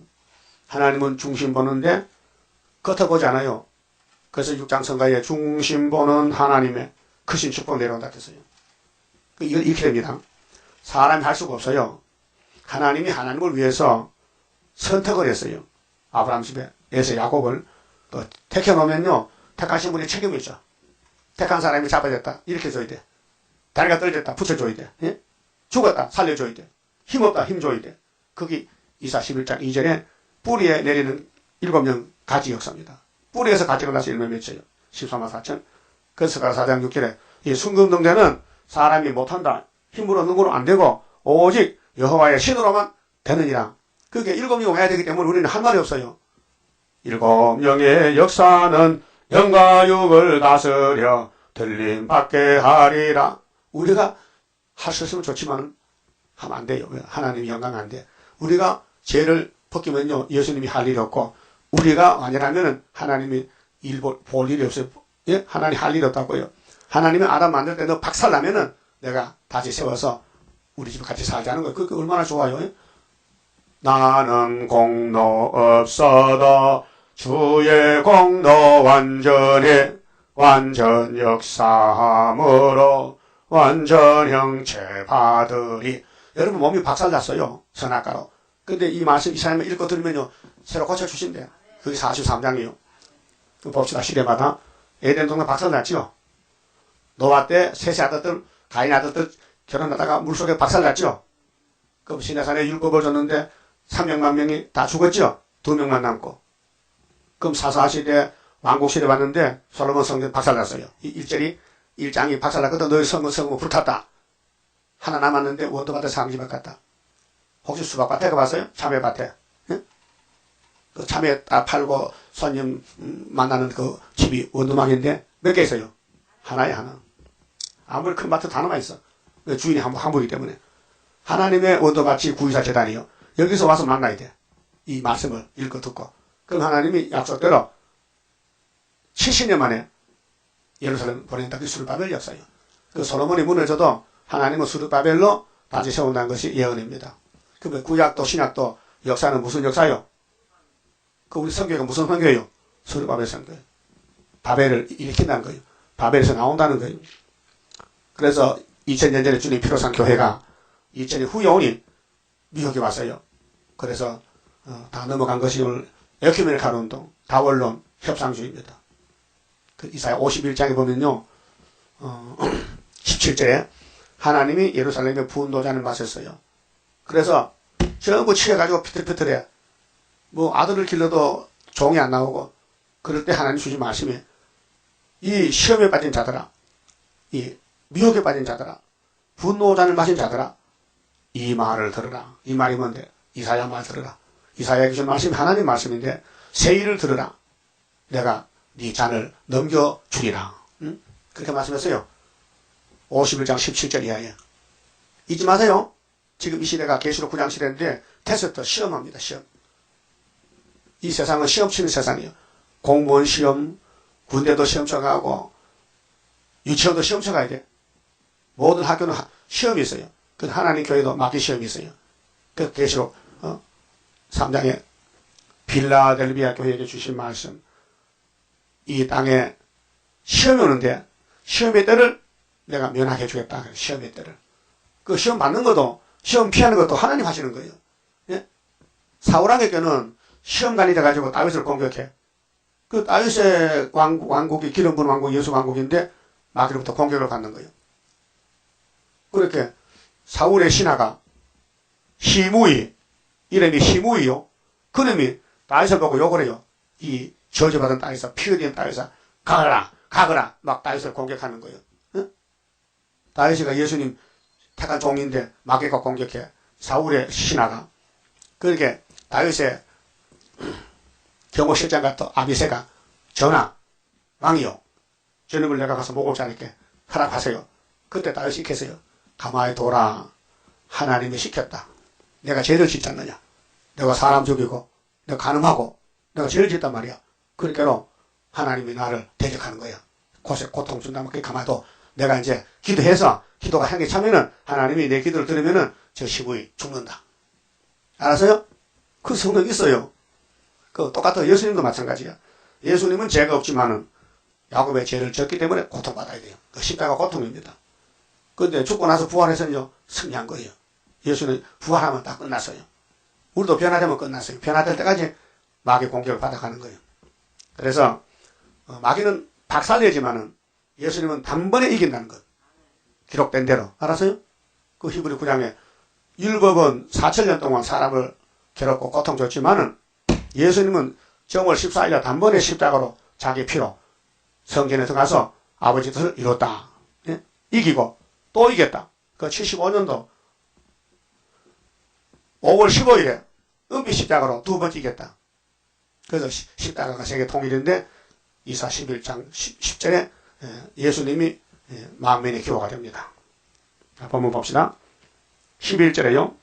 하나님은 중심 보는데 겉어 보지 않아요. 그래서 6장 성가에 중심 보는 하나님의 크신 축복 내려온다 했어요. 이건 이렇게 됩니다. 사람이 할 수가 없어요. 하나님이 하나님을 위해서 선택을 했어요. 아브라함 집에 에서 야곱을 택해놓으면요. 택하신 분이 책임이 있죠. 택한 사람이 잡아졌다. 이렇게 줘야 돼. 다리가 떨어졌다. 붙여줘야 돼. 예? 죽었다. 살려줘야 돼. 힘없다. 힘줘야 돼. 거기 이사 11장 2절에 뿌리에 내리는 7명 가지 역사입니다. 뿌리에서 가지가 나서 일면 맺혀요. 14만 4천. 그래서 4장 6절에 이 순금동자는 사람이 못한다. 힘으로 능으로 안 되고 오직 여호와의 신으로만 되느니라. 그게 7명이 와야 되기 때문에 우리는 한 말이 없어요. 7명의 역사는 영과 육을 다스려 들림 받게 하리라. 우리가 할 수 있으면 좋지만 하면 안 돼요. 하나님이 영광 안 돼. 우리가 죄를 벗기면요 예수님이 할 일이 없고 우리가 완전하면은 하나님이 볼 일이 없어요. 예? 하나님 할 일이 없다고요. 하나님이 아담 만들 때 너 박살나면은 내가 다시 세워서 우리 집에 같이 살자는 거예요. 그게 얼마나 좋아요. 예? 나는 공로 없어도 주의 공로 완전해 완전 역사함으로 완전 형체 받으리. 여러분 몸이 박살났어요. 선악가로. 근데 이 말씀 이사야만 읽고 들으면요 새로 고쳐주신대요. 그게 43장이에요. 봅시다. 시대마다 에덴 동네 박살났죠. 노아 때 셋의 아들들 가인 아들들 결혼하다가 물속에 박살났죠. 그럼 시내산에 율법을 줬는데 300만 명이 다 죽었죠. 2명만 남고. 그럼 사사시대 왕국시대 왔는데 솔로몬 성전 박살났어요. 이 1장이 박살났거든. 너희 성은 불탔다. 하나 남았는데 원도밭에 상지밭 같다. 혹시 수박밭에 가봤어요? 참외밭에. 예? 그 참외 딱 팔고 손님 만나는 그 집이 원두막인데 몇 개 있어요? 하나에 하나. 아무리 큰 밭도 다 남아있어. 주인이 한부이기 때문에. 하나님의 원도밭이 구의사 재단이요. 여기서 와서 만나야 돼. 이 말씀을 읽고 듣고. 그럼 하나님이 약속대로 70년 만에 예루살렘 보낸다. 그 수르바벨 역사예요. 그 솔로몬이 무너져도 하나님은 수르바벨로 다시 세운다는 것이 예언입니다. 그 구약도 신약도 역사는 무슨 역사요? 그 우리 성경이 무슨 성경이요? 수르바벨 성경. 바벨을 일으킨다는 거예요. 바벨에서 나온다는 거예요. 그래서 2000년 전에 주님 피로산 교회가 2000년 후에 오니 미국에 왔어요. 그래서 다 넘어간 것이 오늘 에큐메니칼 운동, 다원론, 협상주의입니다. 그 이사야 51장에 보면요, 17절에 하나님이 예루살렘에 분노자를 마셨어요. 그래서 전부 취해가지고 피틀피틀해. 뭐 아들을 길러도 종이 안 나오고, 그럴 때 하나님 주신 말씀이 이 시험에 빠진 자들아, 이 미혹에 빠진 자들아, 분노잔을 마신 자들아, 이 말을 들으라. 이 말이 뭔데? 이사야 말 들으라. 이사야에게 준 말씀이 하나님 말씀인데 새 일을 들으라. 내가 네 잔을 넘겨주리라. 응? 그렇게 말씀했어요. 51장 17절 이하에. 잊지 마세요. 지금 이 시대가 계시록 9장 시대인데 테스트 시험합니다. 시험. 이 세상은 시험 치는 세상이에요. 공무원 시험, 군대도 시험 쳐가고 유치원도 시험 쳐가야 돼. 모든 학교는 시험이 있어요. 그 하나님 교회도 마귀 시험이 있어요. 그 계시록 3장에 빌라델비아 교회에게 주신 말씀. 이 땅에 시험이 오는데 시험의 때를 내가 면하게 해주겠다. 시험의 때를. 그 시험 받는 것도 시험 피하는 것도 하나님 하시는 거예요. 예? 사울왕의 께는 시험관이 돼가지고 다윗을 공격해. 그 다윗의 왕국이 기름 부은 왕국 예수 왕국인데 마귀로부터 공격을 받는 거예요. 그렇게 사울의 신하가 시므이, 이름이 시므이요. 그놈이 다윗을 보고 욕을 해요. 이 저주받은 다윗아, 피 흘린 다윗아, 가거라 막 다윗을 공격하는 거예요. 응? 다윗이가 예수님 택한 종인데 마귀가 공격해. 사울의 신하가. 그렇게 다윗의 경호실장 같은 아비새가 전하 왕이요, 저놈을 내가 가서 목을 자르게 허락하세요. 그때 다윗이 이렇게했어요. 가만히 둬라. 하나님이 시켰다. 내가 죄를 짓지 않느냐. 내가 사람 죽이고 내가 간음하고 내가 죄를 짓단 말이야. 그러니까 하나님이 나를 대적하는 거야. 고통 준다면 그게 가만히 둬. 내가 이제 기도해서 기도가 향기 차면은 하나님이 내 기도를 들으면은 저 시부이 죽는다. 알았어요? 그 성경이 있어요. 그 똑같아. 예수님도 마찬가지야. 예수님은 죄가 없지만은 야곱의 죄를 졌기 때문에 고통받아야 돼요. 그 십자가 고통입니다. 근데 죽고 나서 부활해서는요, 승리한 거예요. 예수는 부활하면 다 끝났어요. 우리도 변화되면 끝났어요. 변화될 때까지 마귀 공격을 받아가는 거예요. 그래서 마귀는 박살내지만은 예수님은 단번에 이긴다는 것. 기록된 대로. 알았어요? 그 히브리 9장에 율법은 4,000년 동안 사람을 괴롭고 고통 줬지만은 예수님은 정월 14일에 단번에 십자가로 자기 피로 성전에 들어가서 아버지 뜻을 이뤘다. 예? 이기고 또 이겼다. 그 75년도 5월 15일에 은비 십자가로 두 번째 이겼다. 그래서 십자가가 세계 통일인데 이사 11장 10절에 예수님이 만민의 기호가 됩니다. 본문 봅시다. 11절에요.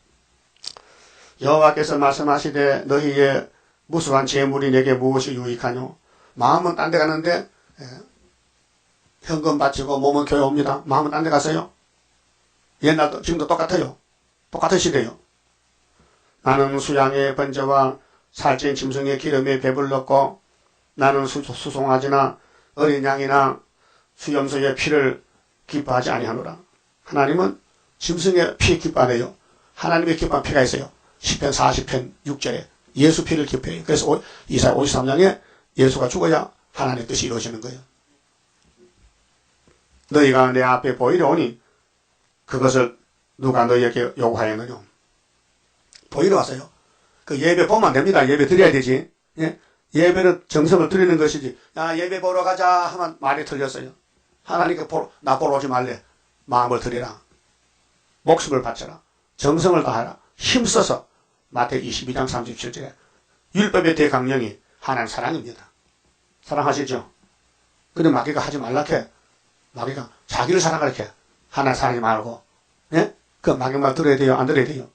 여호와께서 말씀하시되 너희의 무수한 재물이 내게 무엇이 유익하뇨. 마음은 딴 데 가는데 현금 바치고 몸은 교회 옵니다. 마음은 딴 데 가세요. 옛날도 지금도 똑같아요. 똑같은 시대요. 나는 수양의 번제와 살찐 짐승의 기름에 배불렀고 나는 수송아지나 어린 양이나 수염소의 피를 기뻐하지 아니하노라. 하나님은 짐승의 피 기뻐하네요. 하나님의 기뻐한 피가 있어요. 시편 40편 6절에 예수 피를 기뻐해요. 그래서 이사야 53장에 예수가 죽어야 하나님의 뜻이 이루어지는 거예요. 너희가 내 앞에 보이려 오니 그것을 누가 너희에게 요구하였느냐. 보이러 왔어요. 그 예배 보면 됩니다. 예배 드려야 되지. 예? 예배는 정성을 드리는 것이지. 야, 예배 보러 가자 하면 말이 틀렸어요. 하나님께 나 보러 오지 말래. 마음을 드리라. 목숨을 바쳐라. 정성을 다하라. 힘써서. 마태복음 22장 37절에 율법의 대강령이 하나님 사랑입니다. 사랑하시죠? 근데 마귀가 하지 말라케. 마귀가 자기를 사랑하게. 하나님 사랑하지 말고. 예? 그 마귀 말 들어야 돼요? 안 들어야 돼요?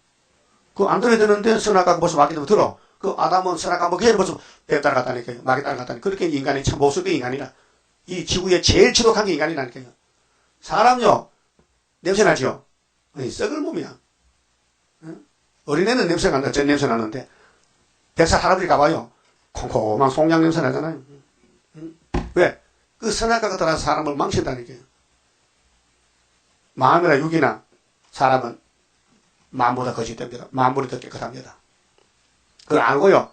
그거 안 들어야 되는데 선악과가 벌써 마귀 들면 들어. 그 아담은 선악과 먹기 전에 벌써 배 따라갔다니까요. 마귀 따라갔다니까. 그렇게 인간이 참 못쓸게 인간이라. 이 지구에 제일 지독한 게 인간이라니까요. 사람요, 냄새 나죠? 썩을 몸이야. 어린애는 냄새가 안 나. 전 냄새 나는데. 100살 할아버지 가봐요. 콩콩한 송장 냄새 나잖아요. 왜? 그 선악과가 들어가서 사람을 망친다니까요. 마음이나 육이나 사람은 마음보다 거짓됩니다. 마음보다 더 깨끗합니다. 그걸 알고요.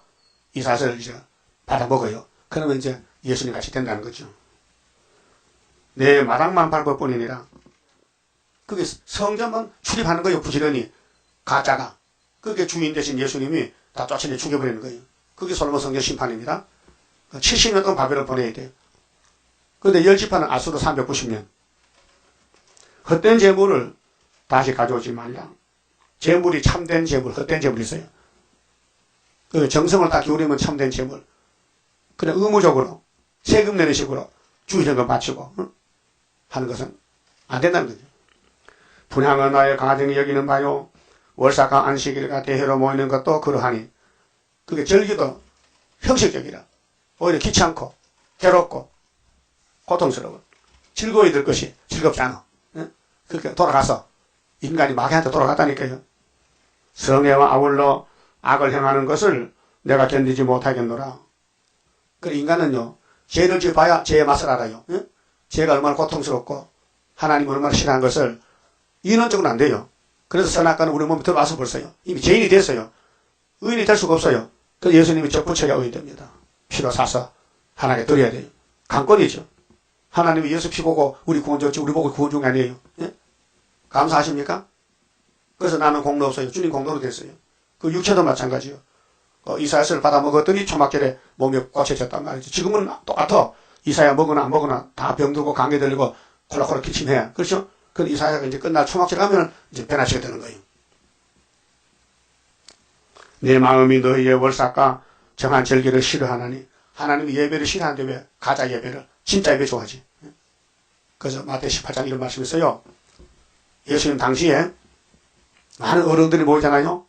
이 사실을 이제 받아 먹어요. 그러면 이제 예수님 같이 된다는 거죠. 내 마당만 밟을 뿐이니라. 그게 성전만 출입하는 거예요. 부지런히. 가짜가. 그게 주인 대신 예수님이 다 쫓아내 죽여버리는 거예요. 그게 솔로몬 성전 심판입니다. 70년 동안 바벨을 보내야 돼요. 그런데 열지파는 아수르 390년. 헛된 재물을 다시 가져오지 말라. 재물이 참된 재물, 헛된 재물이 있어요. 그 정성을 다 기울이면 참된 재물. 그냥 의무적으로 세금 내는 식으로 주의적인 걸 바치고 하는 것은 안 된다는 거죠. 분향은 나의 가정이 여기는 바요. 월삭과 안식일과 대회로 모이는 것도 그러하니. 그게 절기도 형식적이라. 오히려 귀찮고 괴롭고 고통스러워. 즐거워야 될 것이 즐겁지 않아. 그렇게 돌아가서 인간이 마귀한테 돌아갔다니까요. 성애와 아울러 악을 행하는 것을 내가 견디지 못하겠노라. 그래 인간은요. 죄를 지어봐야 죄의 맛을 알아요. 죄가 얼마나 고통스럽고 하나님을 얼마나 싫어하는 것을 인원적으로 안 돼요. 그래서 선악과는 우리 몸에 들어와서 벌써요. 이미 죄인이 됐어요. 의인이 될 수가 없어요. 그래서 예수님이 적부쳐야 의인 됩니다. 피로 사서 하나님께 드려야 돼요. 강권이죠. 하나님이 예수 피 보고 우리 구원 줬지 우리 보고 구원 준 게 아니에요. 예? 감사하십니까? 그래서 나는 공로 없어요. 주님 공로로 됐어요. 그 육체도 마찬가지요. 이사야서를 받아 먹었더니 초막절에 몸이 꽂혀졌단 말이죠. 지금은 똑같아. 이사야 먹으나 안 먹으나 다 병들고 감기 들리고 콜라콜라 기침해. 그렇죠? 그 이사야가 이제 끝날 초막절 가면 이제 변화시게 되는 거예요. 내 마음이 너희의 월삭과 정한 절기를 싫어하나니. 하나님이 예배를 싫어하는데 왜 가짜 예배를 진짜 예배 좋아하지. 그래서 마태 18장 이런 말씀이 있어요. 예수님 당시에 많은 어른들이 모이잖아요.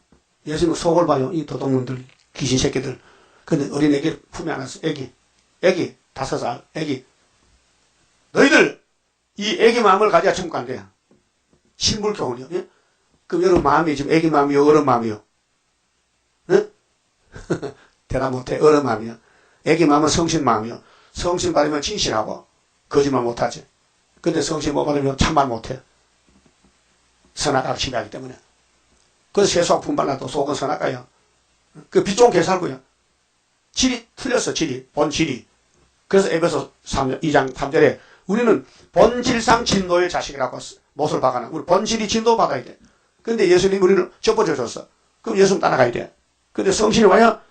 예수님 속을 봐요. 이 도둑놈들, 귀신 새끼들. 근데 어린 애기를 품에 안았어. 애기 5살 애기. 너희들 이 애기 마음을 가져야 천국 간대. 신불교훈이요. 예? 그럼 여러분 마음이 지금 애기 마음이요, 어른 마음이요? 예? 대답 못해. 어른 마음이요. 애기 마음은 성신 마음이요. 성신 받으면 진실하고 거짓말 못하지. 근데 성신 못 받으면 참말 못해. 선악과가 지배하기 때문에. 그래서 세수하고 분발나도 속은 선악과예요. 그 빛 좋은 개살고요. 질이 틀렸어. 질이. 본질이. 그래서 에베소 2장 3절에 우리는 본질상 진노의 자식이라고 못을 박아놔. 우리 본질이 진노 받아야 돼. 근데 예수님이 우리를 접어져 줬어. 그럼 예수님 따라가야 돼. 근데 성신이 와야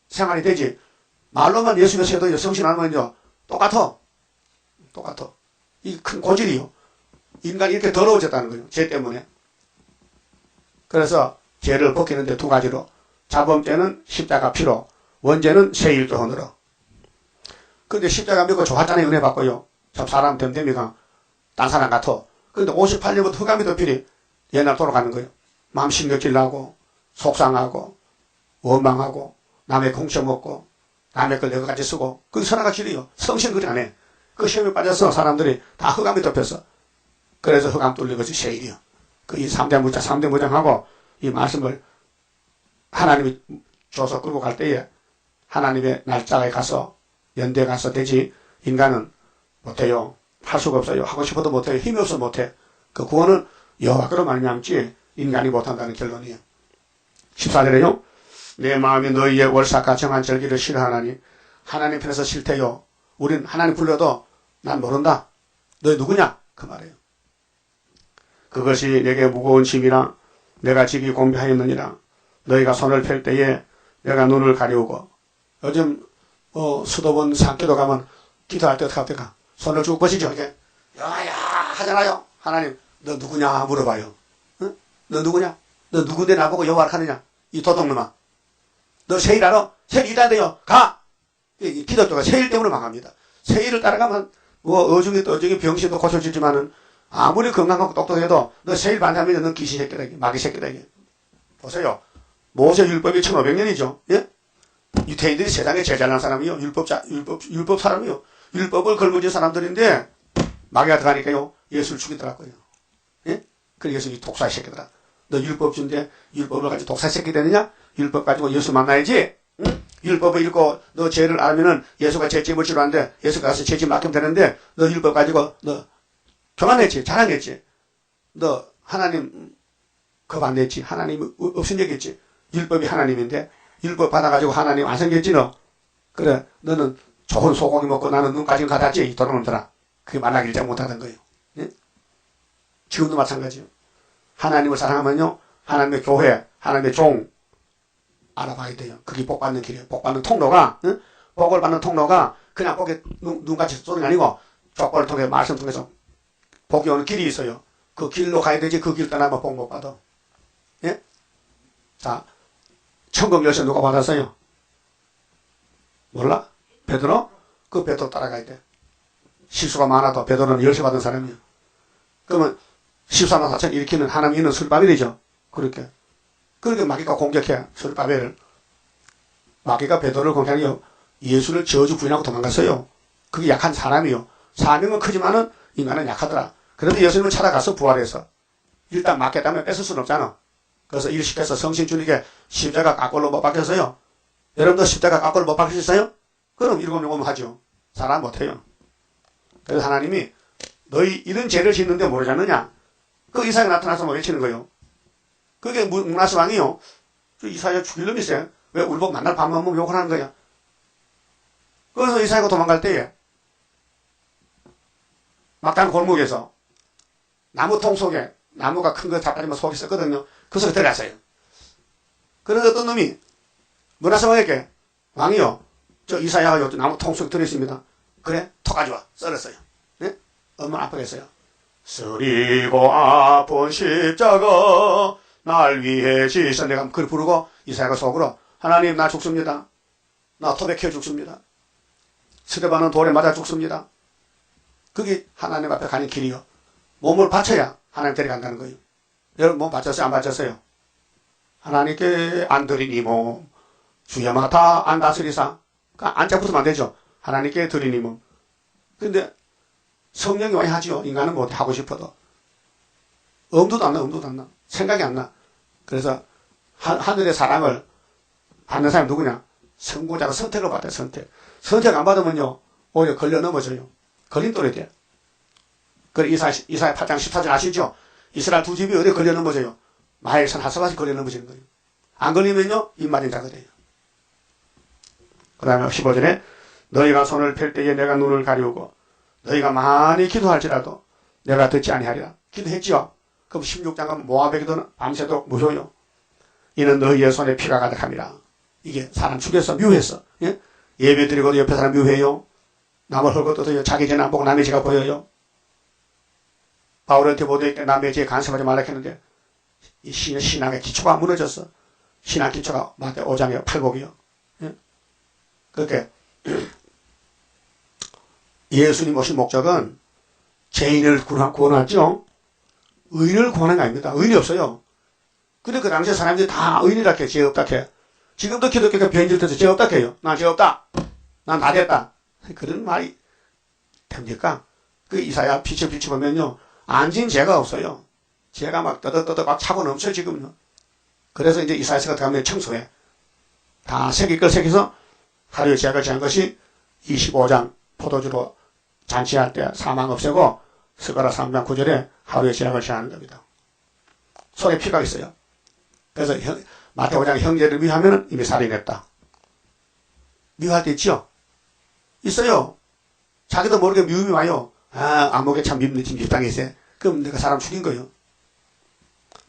생활이 되지. 말로만 예수님의 세도 성신 알면요. 똑같아. 이 큰 고질이요. 인간이 이렇게 더러워졌다는 거예요. 죄 때문에. 그래서 죄를 벗기는데 두 가지로. 자범죄는 십자가 피로, 원죄는 세일교훈으로. 근데 십자가 믿고 좋았잖아요. 은혜 받고요. 참 사람 됨됨이가 딴 사람 같아. 근데 58년부터 흑암이 덮이니 옛날 돌아가는 거예요. 마음 신경질 나고 속상하고 원망하고 남의 공쳐 먹고 남의 걸 내가 같이 쓰고 그게 선악과 질이요. 성신 그리 안 해. 그 시험에 빠져서 사람들이 다 흑암이 덮였어. 그래서 흑암 뚫린 것이 세일이요. 그 이 3대 무장하고 이 말씀을 하나님이 줘서 끌고 갈 때에 하나님의 날짜에 가서 연대에 가서 되지 인간은 못해요. 할 수가 없어요. 하고 싶어도 못해요. 힘이 없어 못해. 그 구원은 여호와께로 말미암지 인간이 못한다는 결론이에요. 14절에요. 내 마음이 너희의 월삭과 정한 절기를 싫어하나니 하나님 편에서 싫대요. 우린 하나님 불러도 난 모른다. 너희 누구냐? 그 말이에요. 그것이 내게 무거운 짐이라 내가 지기 공비하였느니라. 너희가 손을 펼 때에 내가 눈을 가리우고 요즘 수도원 산기도 가면 기도할 때 어떻게 합니까? 손을 쭉 뻗이죠. 이게 야야 하잖아요. 하나님 너 누구냐 물어봐요. 응? 너 누구냐? 너 누군데 나보고 여호와를 하느냐? 이 도둑놈아. 너 세일 알아? 세일 일해야 돼요. 가! 기독교가 세일 때문에 망합니다. 세일을 따라가면 어중이 병신도 고쳐지지만은 아무리 건강하고 똑똑해도 너 세일 반대하면 너 귀신 새끼다. 마귀 새끼다. 보세요. 모세 율법이 1500년이죠. 예? 유태인들이 세상에 제일 잘난 사람이요. 율법 사람이요. 율법을 걸머진 사람들인데, 마귀가 들어가니까요, 예수를 죽이더라고요. 예? 그래서 예수님이 독사의 새끼더라. 너 율법 준대, 율법을 가지고 독사의 새끼 되느냐? 율법 가지고 예수 만나야지. 응? 율법을 읽고 너 죄를 알면은 예수가 죄짐을 치료하는데, 예수가 가서 죄짐 맡기면 되는데, 너 율법 가지고 너 교만했지, 자랑했지. 너 하나님 겁 안 냈지. 하나님 없은 얘기했지. 율법이 하나님인데, 율법 받아가지고 하나님 안 생겼지 너. 그래, 너는 좋은 소고기 먹고 나는 눈까지 가다지, 이 돌아오더라. 그게 말라기를 잘 못하던 거예요. 예? 지금도 마찬가지예요. 하나님을 사랑하면요, 하나님의 교회, 하나님의 종 알아봐야 돼요. 그게 복 받는 길이에요. 복 받는 통로가, 응? 복을 받는 통로가 그냥 복에 눈같이 쏘는 게 아니고 족보를 통해 말씀 통해서 복이 오는 길이 있어요. 그 길로 가야 되지. 그 길 떠나면 복 못 받아. 예? 자, 천국 열쇠 누가 받았어요? 몰라? 베드로? 그 베드로 따라가야 돼. 실수가 많아도 베드로는 열쇠 받은 사람이에요. 그러면 14만 4천 일으키는 하나님 있는 술바벨이죠. 그렇게 마귀가 공격해, 술바벨을. 마귀가 베드로를 공격하여 예수를 저주 부인하고 도망갔어요. 그게 약한 사람이요. 사명은 크지만은 인간은 약하더라. 그런데 예수님은 찾아가서 부활해서 일단 맞겠다면 뺏을 수는 없잖아. 그래서 일 시켜서 성신주님께 십자가 깎골로 못 박혔어요. 여러분도 십자가 깎골로 못 박히셨어요? 그럼 7명 하죠. 사람 못해요. 그래서 하나님이 너희 이런 죄를 짓는데 모르지 않느냐? 그 이사야 나타나서 뭐 외치는 거예요. 그게 문하스 왕이요. 그 이사야 죽일 놈이 있어요. 왜 울복 만날 밤만 먹으면 욕을 하는 거야? 그래서 이사야가 도망갈 때에 막단 골목에서 나무통 속에 나무가 큰 거 잡다리면 속이 있었거든요. 그 속에 들어갔어요. 그래서 어떤 놈이 문하스 왕에게 왕이요. 저 이사야가 나무통 속에 들어있습니다. 그래? 터 가져와. 썰었어요. 네? 얼마나 아프겠어요. 쓰리고 아픈 십자가 날 위해 지신 내가 그걸 부르고 이사야가 속으로 하나님 나 죽습니다. 나 토백해 죽습니다. 스데반은 돌에 맞아 죽습니다. 그게 하나님 앞에 가는 길이요. 몸을 바쳐야 하나님 데려간다는 거예요. 여러분 몸 바쳤어요? 안 바쳤어요? 하나님께 안 드리니 몸 주야마 다 안 다스리사. 안 잡으면 안 되죠. 하나님께 드리니 몸. 근데 성령이 와야 하죠. 인간은 못해. 하고 싶어도. 엄두도 안 나. 생각이 안 나. 그래서 하늘의 사랑을 받는 사람이 누구냐? 선고자가 선택을 받아요. 선택 안 받으면요. 오히려 걸려 넘어져요. 걸림돌이 돼. 그래 이사야 8장 14절 아시죠? 이스라엘 두 집이 어디 걸려 넘어져요? 마헬산 하사밭이 걸려 넘어지는 거예요. 안 걸리면요. 입맞은 자가 돼요. 그 다음에 15절에 너희가 손을 펼 때에 내가 눈을 가리우고 너희가 많이 기도할지라도 내가 듣지 아니하리라. 기도했지요. 그럼 16장 가면 모압에게도 밤새도록 무효요. 이는 너희의 손에 피가 가득함이라. 이게 사람 죽였어. 묘했어. 예? 예배 드리고도 옆에 사람 묘해요. 남을 헐거떠도 자기 죄는 안 보고 남의 죄가 보여요. 바울한테 보도에 남의 죄에 간섭하지 말라 했는데 이 신앙의 기초가 무너졌어. 신앙 기초가 마태 5장이요. 팔복이요. 예? 그렇게 예수님 오신 목적은 죄인을 구원하죠. 의인을 구원한 게 아닙니다. 의인이 없어요. 근데 그 당시에 사람들이 다 의인이라 해. 죄 없다 해. 지금도 기독교가 변질 돼서 죄 없다 해요. 난 죄 없다. 난 다 됐다. 그런 말이 됩니까? 그 이사야 비춰 보면요. 안 지은 죄가 없어요. 죄가 막 떠덕떠덕 막 차고 넘쳐요, 지금요. 그래서 이제 이사야서가 들어가면 청소해. 다 새길 걸 새겨서 하루에 죄악을 제한 것이 25장 포도주로 잔치할 때 사망 없애고 스가랴 3장 9절에 하루에 죄악을 제하는 겁니다. 손에 피가 있어요. 그래서 마태 5장 형제를 미워하면 이미 살인했다. 미워할 때 있죠? 있어요. 자기도 모르게 미움이 와요. 아, 안목에 참 밉당이 있어요. 그럼 내가 사람 죽인 거예요.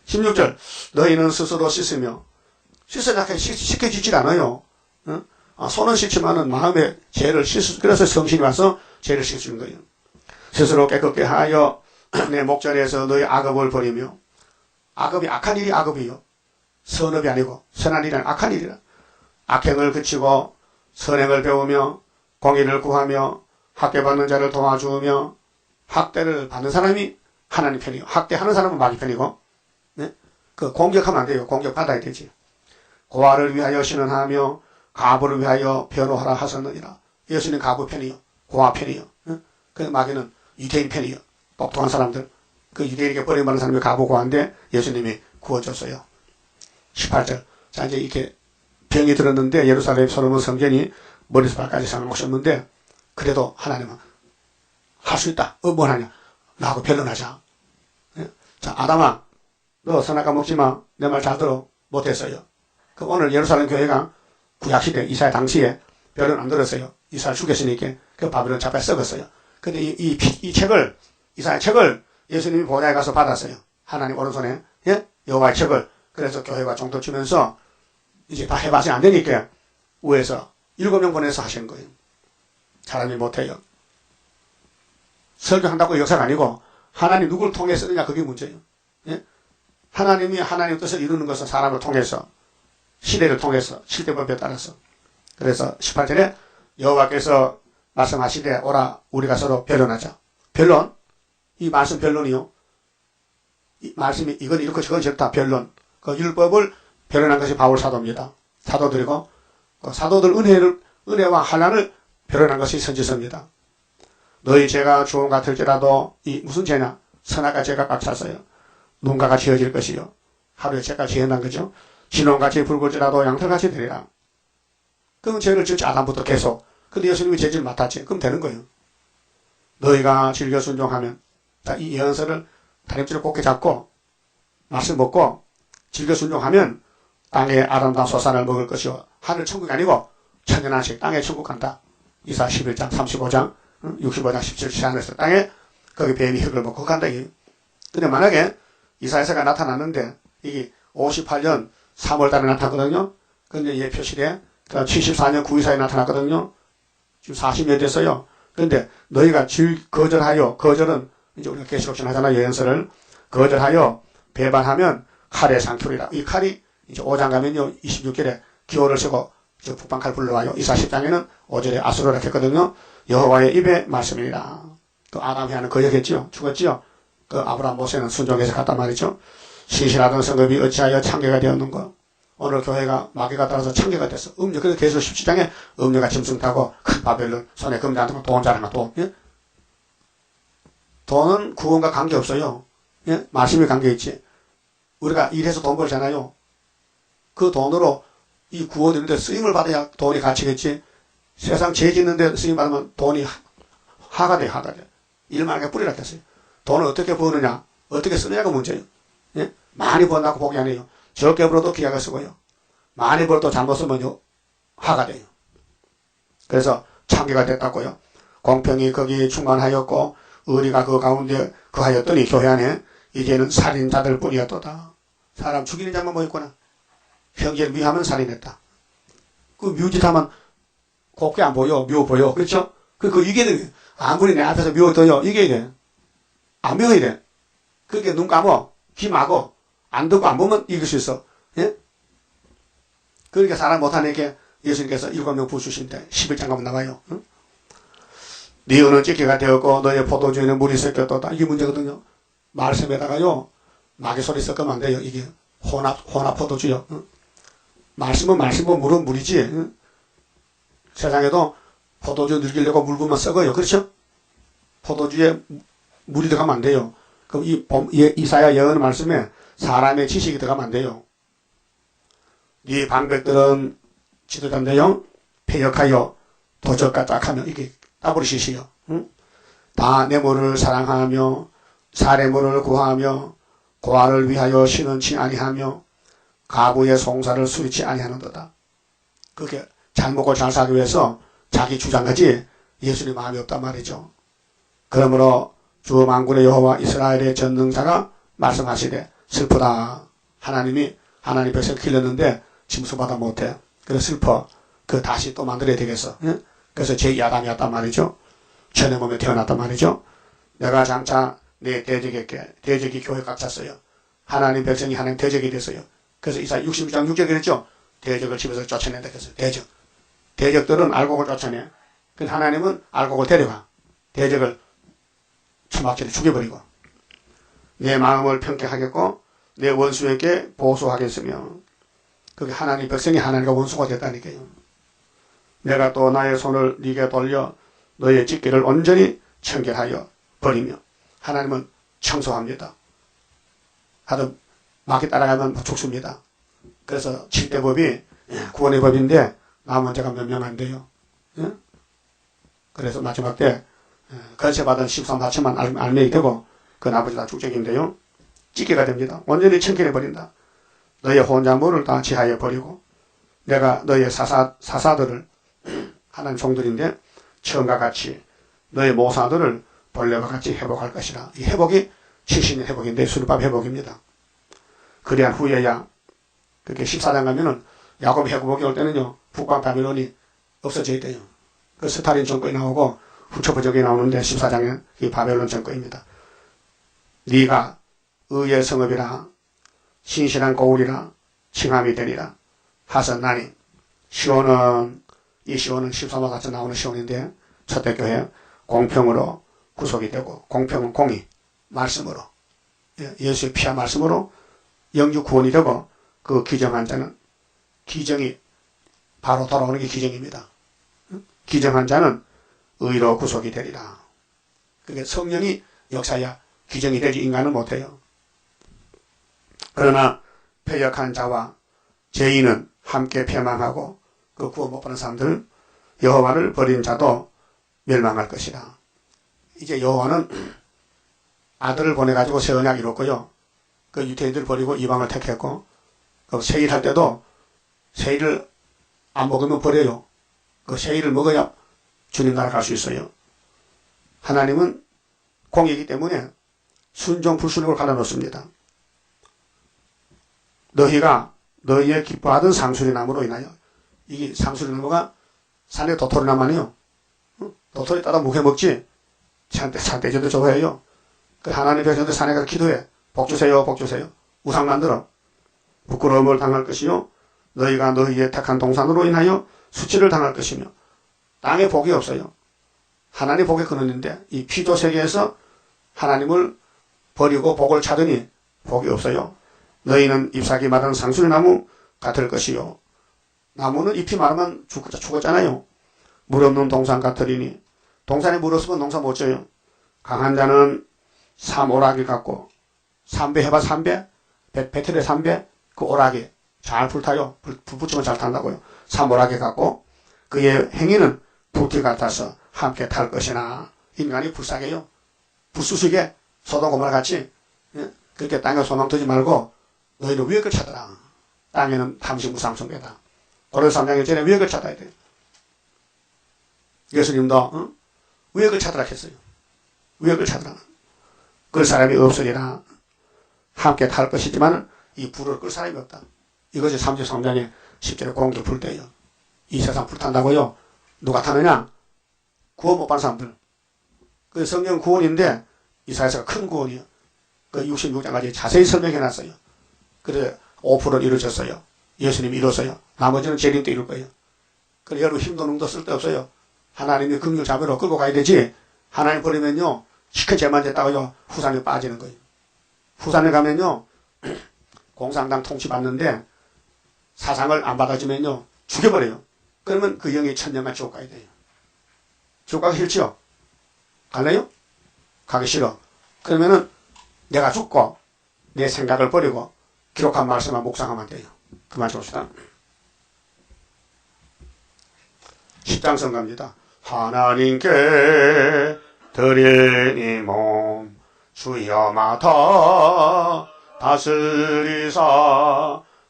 16절 너희는 스스로 씻으며 씻어야 씻겨지질 않아요. 어? 손은 씻지만은 마음의 죄를 그래서 성신이 와서 죄를 씻어주는 거예요. 스스로 깨끗게 하여 내 목전에서 너희 악업을 버리며 악업이 악한 일이 악업이요. 선업이 아니고 선한 일은 악한 일이라. 악행을 그치고 선행을 배우며 공의를 구하며 학대받는 자를 도와주며 학대를 받는 사람이 하나님 편이고 학대하는 사람은 마귀 편이고 네? 그 공격하면 안 돼요. 공격받아야 되지. 고아를 위하여 신원하며 가부를 위하여 변호하라 하셨느니라. 예수님 가부 편이요, 고아 편이요. 그 마귀는 유대인 편이요. 똑똑한 사람들, 그 유대인에게 버림받는 사람이 가부 고아인데 예수님이 구워줬어요. 18절. 자, 이제 이렇게 병이 들었는데 예루살렘 솔로몬 성전이 머리에서 발까지 상을 오셨는데 그래도 하나님은 할 수 있다. 뭘 하냐? 나하고 변론하자. 자, 아담아, 너 선악과 먹지마. 내 말 잘 들어. 못했어요. 그 오늘 예루살렘 교회가 구약시대 이사야 당시에 변론 안 들었어요. 이사를 죽였으니까 그 바벨론 잡혀 썩었어요. 근데 이 책을, 이사야 책을 예수님이 보좌에 가서 받았어요. 하나님 오른손에, 예? 여호와의 책을. 그래서 교회가 종도 주면서 이제 다 해봐서 안 되니까 위에서 7명 보내서 하시는 거예요. 사람이 못해요. 설교한다고 역사가 아니고 하나님 누구를 통해 쓰느냐 그게 문제예요. 예? 하나님이 하나님의 뜻을 이루는 것은 사람을 통해서, 시대를 통해서, 시대법에 따라서. 그래서 18절에 여호와께서 말씀하시되 오라 우리가 서로 변론하자. 변론? 이 말씀 변론이요. 이 말씀이 이건 이렇고 저건 저렇다. 변론. 그 율법을 변론한 것이 바울 사도입니다. 사도들이고 그 사도들 은혜와 환난을 변론한 것이 선지서입니다. 너희 죄가 주홍 같을지라도 이 무슨 죄냐? 선악과 죄가 꽉 찼어요. 눈가가 지어질 것이요. 하루에 죄가 지어난 거죠. 진홍같이 붉을지라도 양털같이 되리라. 그럼 죄를 지었지 아담부터 계속. 근데 예수님이 죄를 맡았지. 그럼 되는 거예요. 너희가 즐겨 순종하면, 자, 이 예언서를 다림질을 곱게 잡고 말씀 먹고 즐겨 순종하면 땅에 아름다운 소산을 먹을 것이요. 하늘 천국이 아니고 천연한식 땅에 천국 간다. 이사 11장 35장 65장 17절 하늘에서 땅에 거기 뱀이 흙을 먹고 간다. 근데 만약에 이사야서가 나타났는데 이게 58년 3월 달에 나타났거든요. 근데 예 표시돼 74년 924에 나타났거든요. 지금 40년 됐어요. 그런데 너희가 거절하여, 거절은 이제 우리가 계시록신 하잖아요. 예언서를 거절하여 배반하면 칼에 상투리라. 이 칼이 이제 5장 가면요 26절에 기호를 쓰고 저 북방칼 불러와요. 이사 10장에는 5절에 아수르라 했거든요. 여호와의 입의 말씀이라. 그 아담 해하는 거역했지요. 죽었지요. 그 아브라함 모세는 순종해서 갔단 말이죠. 신실하던 성읍이 어찌하여 창괴가 되었는가. 오늘 교회가 마귀가 따라서 창괴가 됐어. 음료. 그래서 계속 17장에 음료가 짐승 타고 큰 바벨론 손에 금잔 돈 자랑한 돈. 예? 돈은 구원과 관계없어요. 예? 말씀이 관계있지. 우리가 일해서 돈 벌잖아요. 그 돈으로 이 구원 이루는데 쓰임을 받아야 돈이 가치겠지. 세상 죄 짓는데 쓰임 받으면 돈이 하가 돼, 하가 돼. 일만 하게 뿌리라 했어요. 돈을 어떻게 버느냐, 어떻게 쓰느냐가 문제예요. 예? 많이 번다고 포기 안 해요. 적게 벌어도 기약을 쓰고요. 많이 벌어도 잘못 쓰면 하가 돼요. 그래서 창기가 됐다고요. 공평이 거기에 충만하였고 의리가 그 가운데 거하였더니 교회 안에 이제는 살인자들 뿐이었도다. 사람 죽이는 자만 모였구나. 형제를 미워하면 살인했다. 그 묘짓하면 곱게 안 보여, 묘 보여. 그렇죠? 이게 돼. 아무리 내 앞에서 묘도요, 이게 돼. 안 묘해야 돼. 그렇게 눈 감어, 귀 막어, 안 듣고 안 보면 이길 수 있어. 예? 그러니까 사람 못하니까 예수님께서 7명 부수신데 11장 가면 나와요. 응? 네 은은 찢기가 되었고 너의 포도주에는 물이 섞였도다. 이게 문제거든요. 말씀에다가요, 마귀 소리 섞으면 안 돼요. 이게 혼합 포도주요. 응? 말씀은 말씀이고 물은 물이지. 응? 세상에도 포도주 늙이려고 물 부으면 썩어요. 그렇죠? 포도주에 물이 들어가면 안 돼요. 그럼 이사야 예언 말씀에 사람의 지식이 들어가면 안 돼요. 네 방백들은 지도자인데요. 폐역하여 도적과 짝하며 이게 따버리시시요. 응? 다 내모를 사랑하며 사례모를 구하며 고아를 위하여 신은치 아니하며 가부의 송사를 수리치 아니하는도다. 그게 잘 먹고 잘 살기 위해서 자기 주장하지 예수님 마음이 없단 말이죠. 그러므로 주 만군의 여호와 이스라엘의 전능자가 말씀하시되 슬프다. 하나님 백성 길렀는데 짐승받아 못해. 그래서 슬퍼. 다시 또 만들어야 되겠어. 예? 그래서 제2아담이었단 말이죠. 전의 몸에 태어났단 말이죠. 내가 장차 내 대적에게, 대적이 교회 꽉 찼어요. 하나님 백성이 하나님 대적이 됐어요. 그래서 이사야 66장 6절에 그랬죠. 대적을 집에서 쫓아낸다 그랬어요. 대적들은 알곡을 쫓아내. 근데 하나님은 알곡을 데려가. 대적을 초막절에 죽여버리고. 내 마음을 평격하겠고 내 원수에게 보수하겠으며 그게 하나님 백성이 하나님과 원수가 됐다니까요. 내가 또 나의 손을 네게 돌려 너의 찢기를 온전히 청결하여 버리며, 하나님은 청소합니다. 하도 막이 따라가면 죽습니다. 그래서 7대 법이 구원의 법인데 남은 자가 몇 명 안 돼요. 예? 그래서 마지막 때 거세받은 13,4천만 알맹이 되고 그 나머지 다 죽적인데요. 찢기가 됩니다. 완전히 청결해버린다. 너의 혼자물을 다 지하에 버리고 내가 너의 사사들을 하나님 종들인데 처음과 같이 너의 모사들을 본래와 같이 회복할 것이라. 이 회복이 70년 회복인데 수르밥 회복입니다. 그리한 후에야 그렇게 14장 가면은 야곱 회복이 올 때는요 북방 바벨론이 없어져 있대요. 그 스탈린 정권이 나오고 후처부적이 나오는데 14장에 이 바벨론 정권입니다. 네가 의의 성읍이라 신실한 고울이라 칭함이 되리라 하셨나니, 시온은 이 시온은 13화 같이 나오는 시온인데 첫대 교회 공평으로 구속이 되고, 공평은 공의 말씀으로 예수의 피와 말씀으로 영주 구원이 되고, 그 기정한 자는 기정이 바로 돌아오는 게 기정입니다. 기정한 자는 의로 구속이 되리라. 그게 성령이 역사야 기정이 되지 인간은 못해요. 그러나 패역한 자와 죄인은 함께 폐망하고 그 구원 못 받는 사람들, 여호와를 버린 자도 멸망할 것이라. 이제 여호와는 아들을 보내가지고 새 언약 이뤘고요. 그 유대인들 버리고 이방을 택했고, 그 세일할 때도 세일을 안 먹으면 버려요. 그 세일을 먹어야 주님 나라 갈 수 있어요. 하나님은 공이기 때문에 순종 불순종을 갈라놓습니다. 너희가 너희의 기뻐하던 상수리나무로 인하여, 이게 상수리나무가 산에 도토리 나무아니요. 도토리 따다 묵혀 먹지. 산돼지도 좋아해요. 그 하나님 백성들 산에 가서 기도해. 복 주세요, 복 주세요. 우상 만들어. 부끄러움을 당할 것이요. 너희가 너희의 택한 동산으로 인하여 수치를 당할 것이며, 땅에 복이 없어요. 하나님 복의 근원인데 이 피조 세계에서 하나님을 버리고 복을 찾으니 복이 없어요. 너희는 잎사귀 마른 상수리나무 같을 것이요. 나무는 잎이 마르면 죽었잖아요. 물 없는 동산 같으리니, 동산에 물 없으면 농사 못 져요. 강한 자는 삼오라기 같고, 3배 해봐 3배? 배틀의 3배? 그 오라기 잘 불타요. 불 붙이면 잘 탄다고요. 삼오라기 같고, 그의 행위는 불길 같아서 함께 탈 것이나, 인간이 불쌍해요. 불쑤시게 소돔 고모라 같이. 예? 그렇게 땅에 소망 두지 말고 너희는 위역을 찾아라. 땅에는 탐식 무상성배다. 고려 3장 1절에 위역을 찾아야 돼요. 예수님도 위역을 찾으라 했어요. 위역을 찾으라. 그럴 사람이 없으리라. 함께 탈 것이지만 이 불을 끌 사람이 없다. 이것이 33장에 10절에 공기 불 때요. 이 세상 불탄다고요. 누가 타느냐? 구원 못 받은 사람들. 그 성경 구원인데 이사야서가 큰 구원이요. 그 66장까지 자세히 설명해 놨어요. 그래서 5%는 이루어졌어요. 예수님이 이뤘어요. 나머지는 재림 때 이룰 거예요. 그래 여러분 힘도 능도 쓸데없어요. 하나님이 긍휼 자비로 끌고 가야 되지. 하나님 버리면요 시커 죄만 졌다고요 후산에 빠지는 거예요. 후산에 가면요 공산당 통치 받는데 사상을 안 받아주면요 죽여버려요. 그러면 그 영이 천년간 지옥 가야 돼요. 지옥 가기 싫지요? 갈래요? 가기 싫어. 그러면은 내가 죽고 내 생각을 버리고 기록한 말씀만 묵상하면 돼요. 그만 줍시다. 10장 성가입니다. 하나님께 드린 이 몸 주여 맡아 다스리사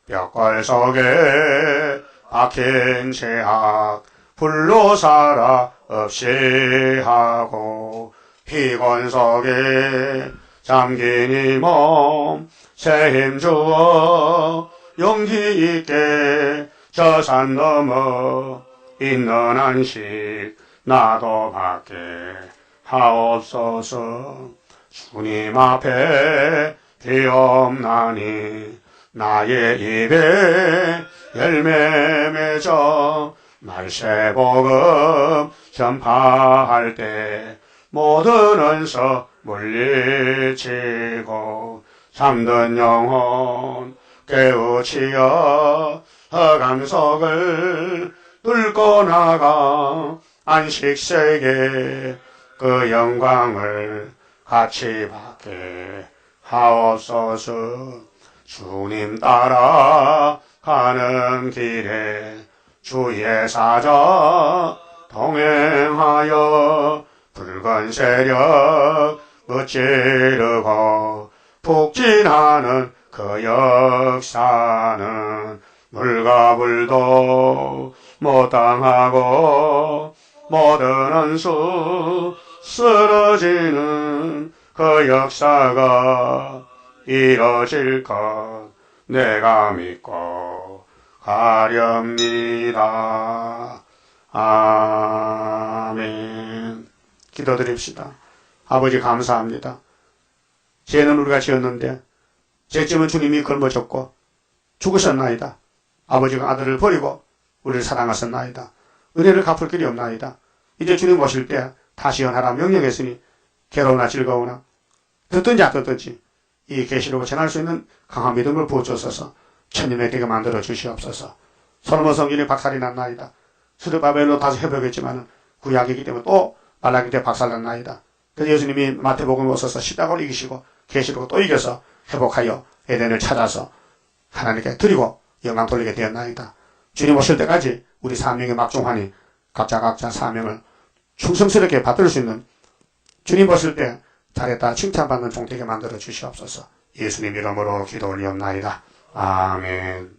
벽걸 속에 박힌 죄악 불로 살아 없이 하고 피곤 속에 잠긴 이 몸 새 힘 주어 용기 있게 저 산 넘어 있는 안식 나도 받게 하옵소서. 주님 앞에 비옵나니 나의 입에 열매 맺어 말세복음 전파할 때 모든 은서 물리치고 잠든 영혼 깨우치어 허감석을 뚫고 나가 안식세계 그 영광을 같이 받게 하옵소서. 주님 따라 가는 길에 주의 사자 동행하여 붉은 세력 무찌르고 북진하는 그 역사는 물과 불도 못 당하고 모든 원수 쓰러지는 그 역사가 이뤄질 것 내가 믿고 가렵니다. 아멘. 기도드립시다. 아버지 감사합니다. 죄는 우리가 지었는데 죄짐은 주님이 걸머졌고 죽으셨나이다. 아버지가 아들을 버리고 우리를 사랑하셨나이다. 은혜를 갚을 길이 없나이다. 이제 주님 오실 때 다시 연하라 명령했으니 괴로우나 즐거우나 듣든지 안 듣든지 이 계시록을 전할 수 있는 강한 믿음을 부어주셔서 천년에 되게 만들어 주시옵소서. 솔로몬 성전이 박살이 났나이다. 스룹바벨로 다시 회복했지만 구약이기 때문에 또 말라기 때 박살났나이다. 그래서 예수님이 마태복음에 오셔서 시작을 이기시고 계시록을 또 이겨서 회복하여 에덴을 찾아서 하나님께 드리고 영광 돌리게 되었나이다. 주님 오실 때까지 우리 사명의 막중하니 각자 사명을 충성스럽게 받들 수 있는 주님 오실 때 잘했다 칭찬받는 종되게 만들어 주시옵소서. 예수님 이름으로 기도 올리옵나이다. 아멘.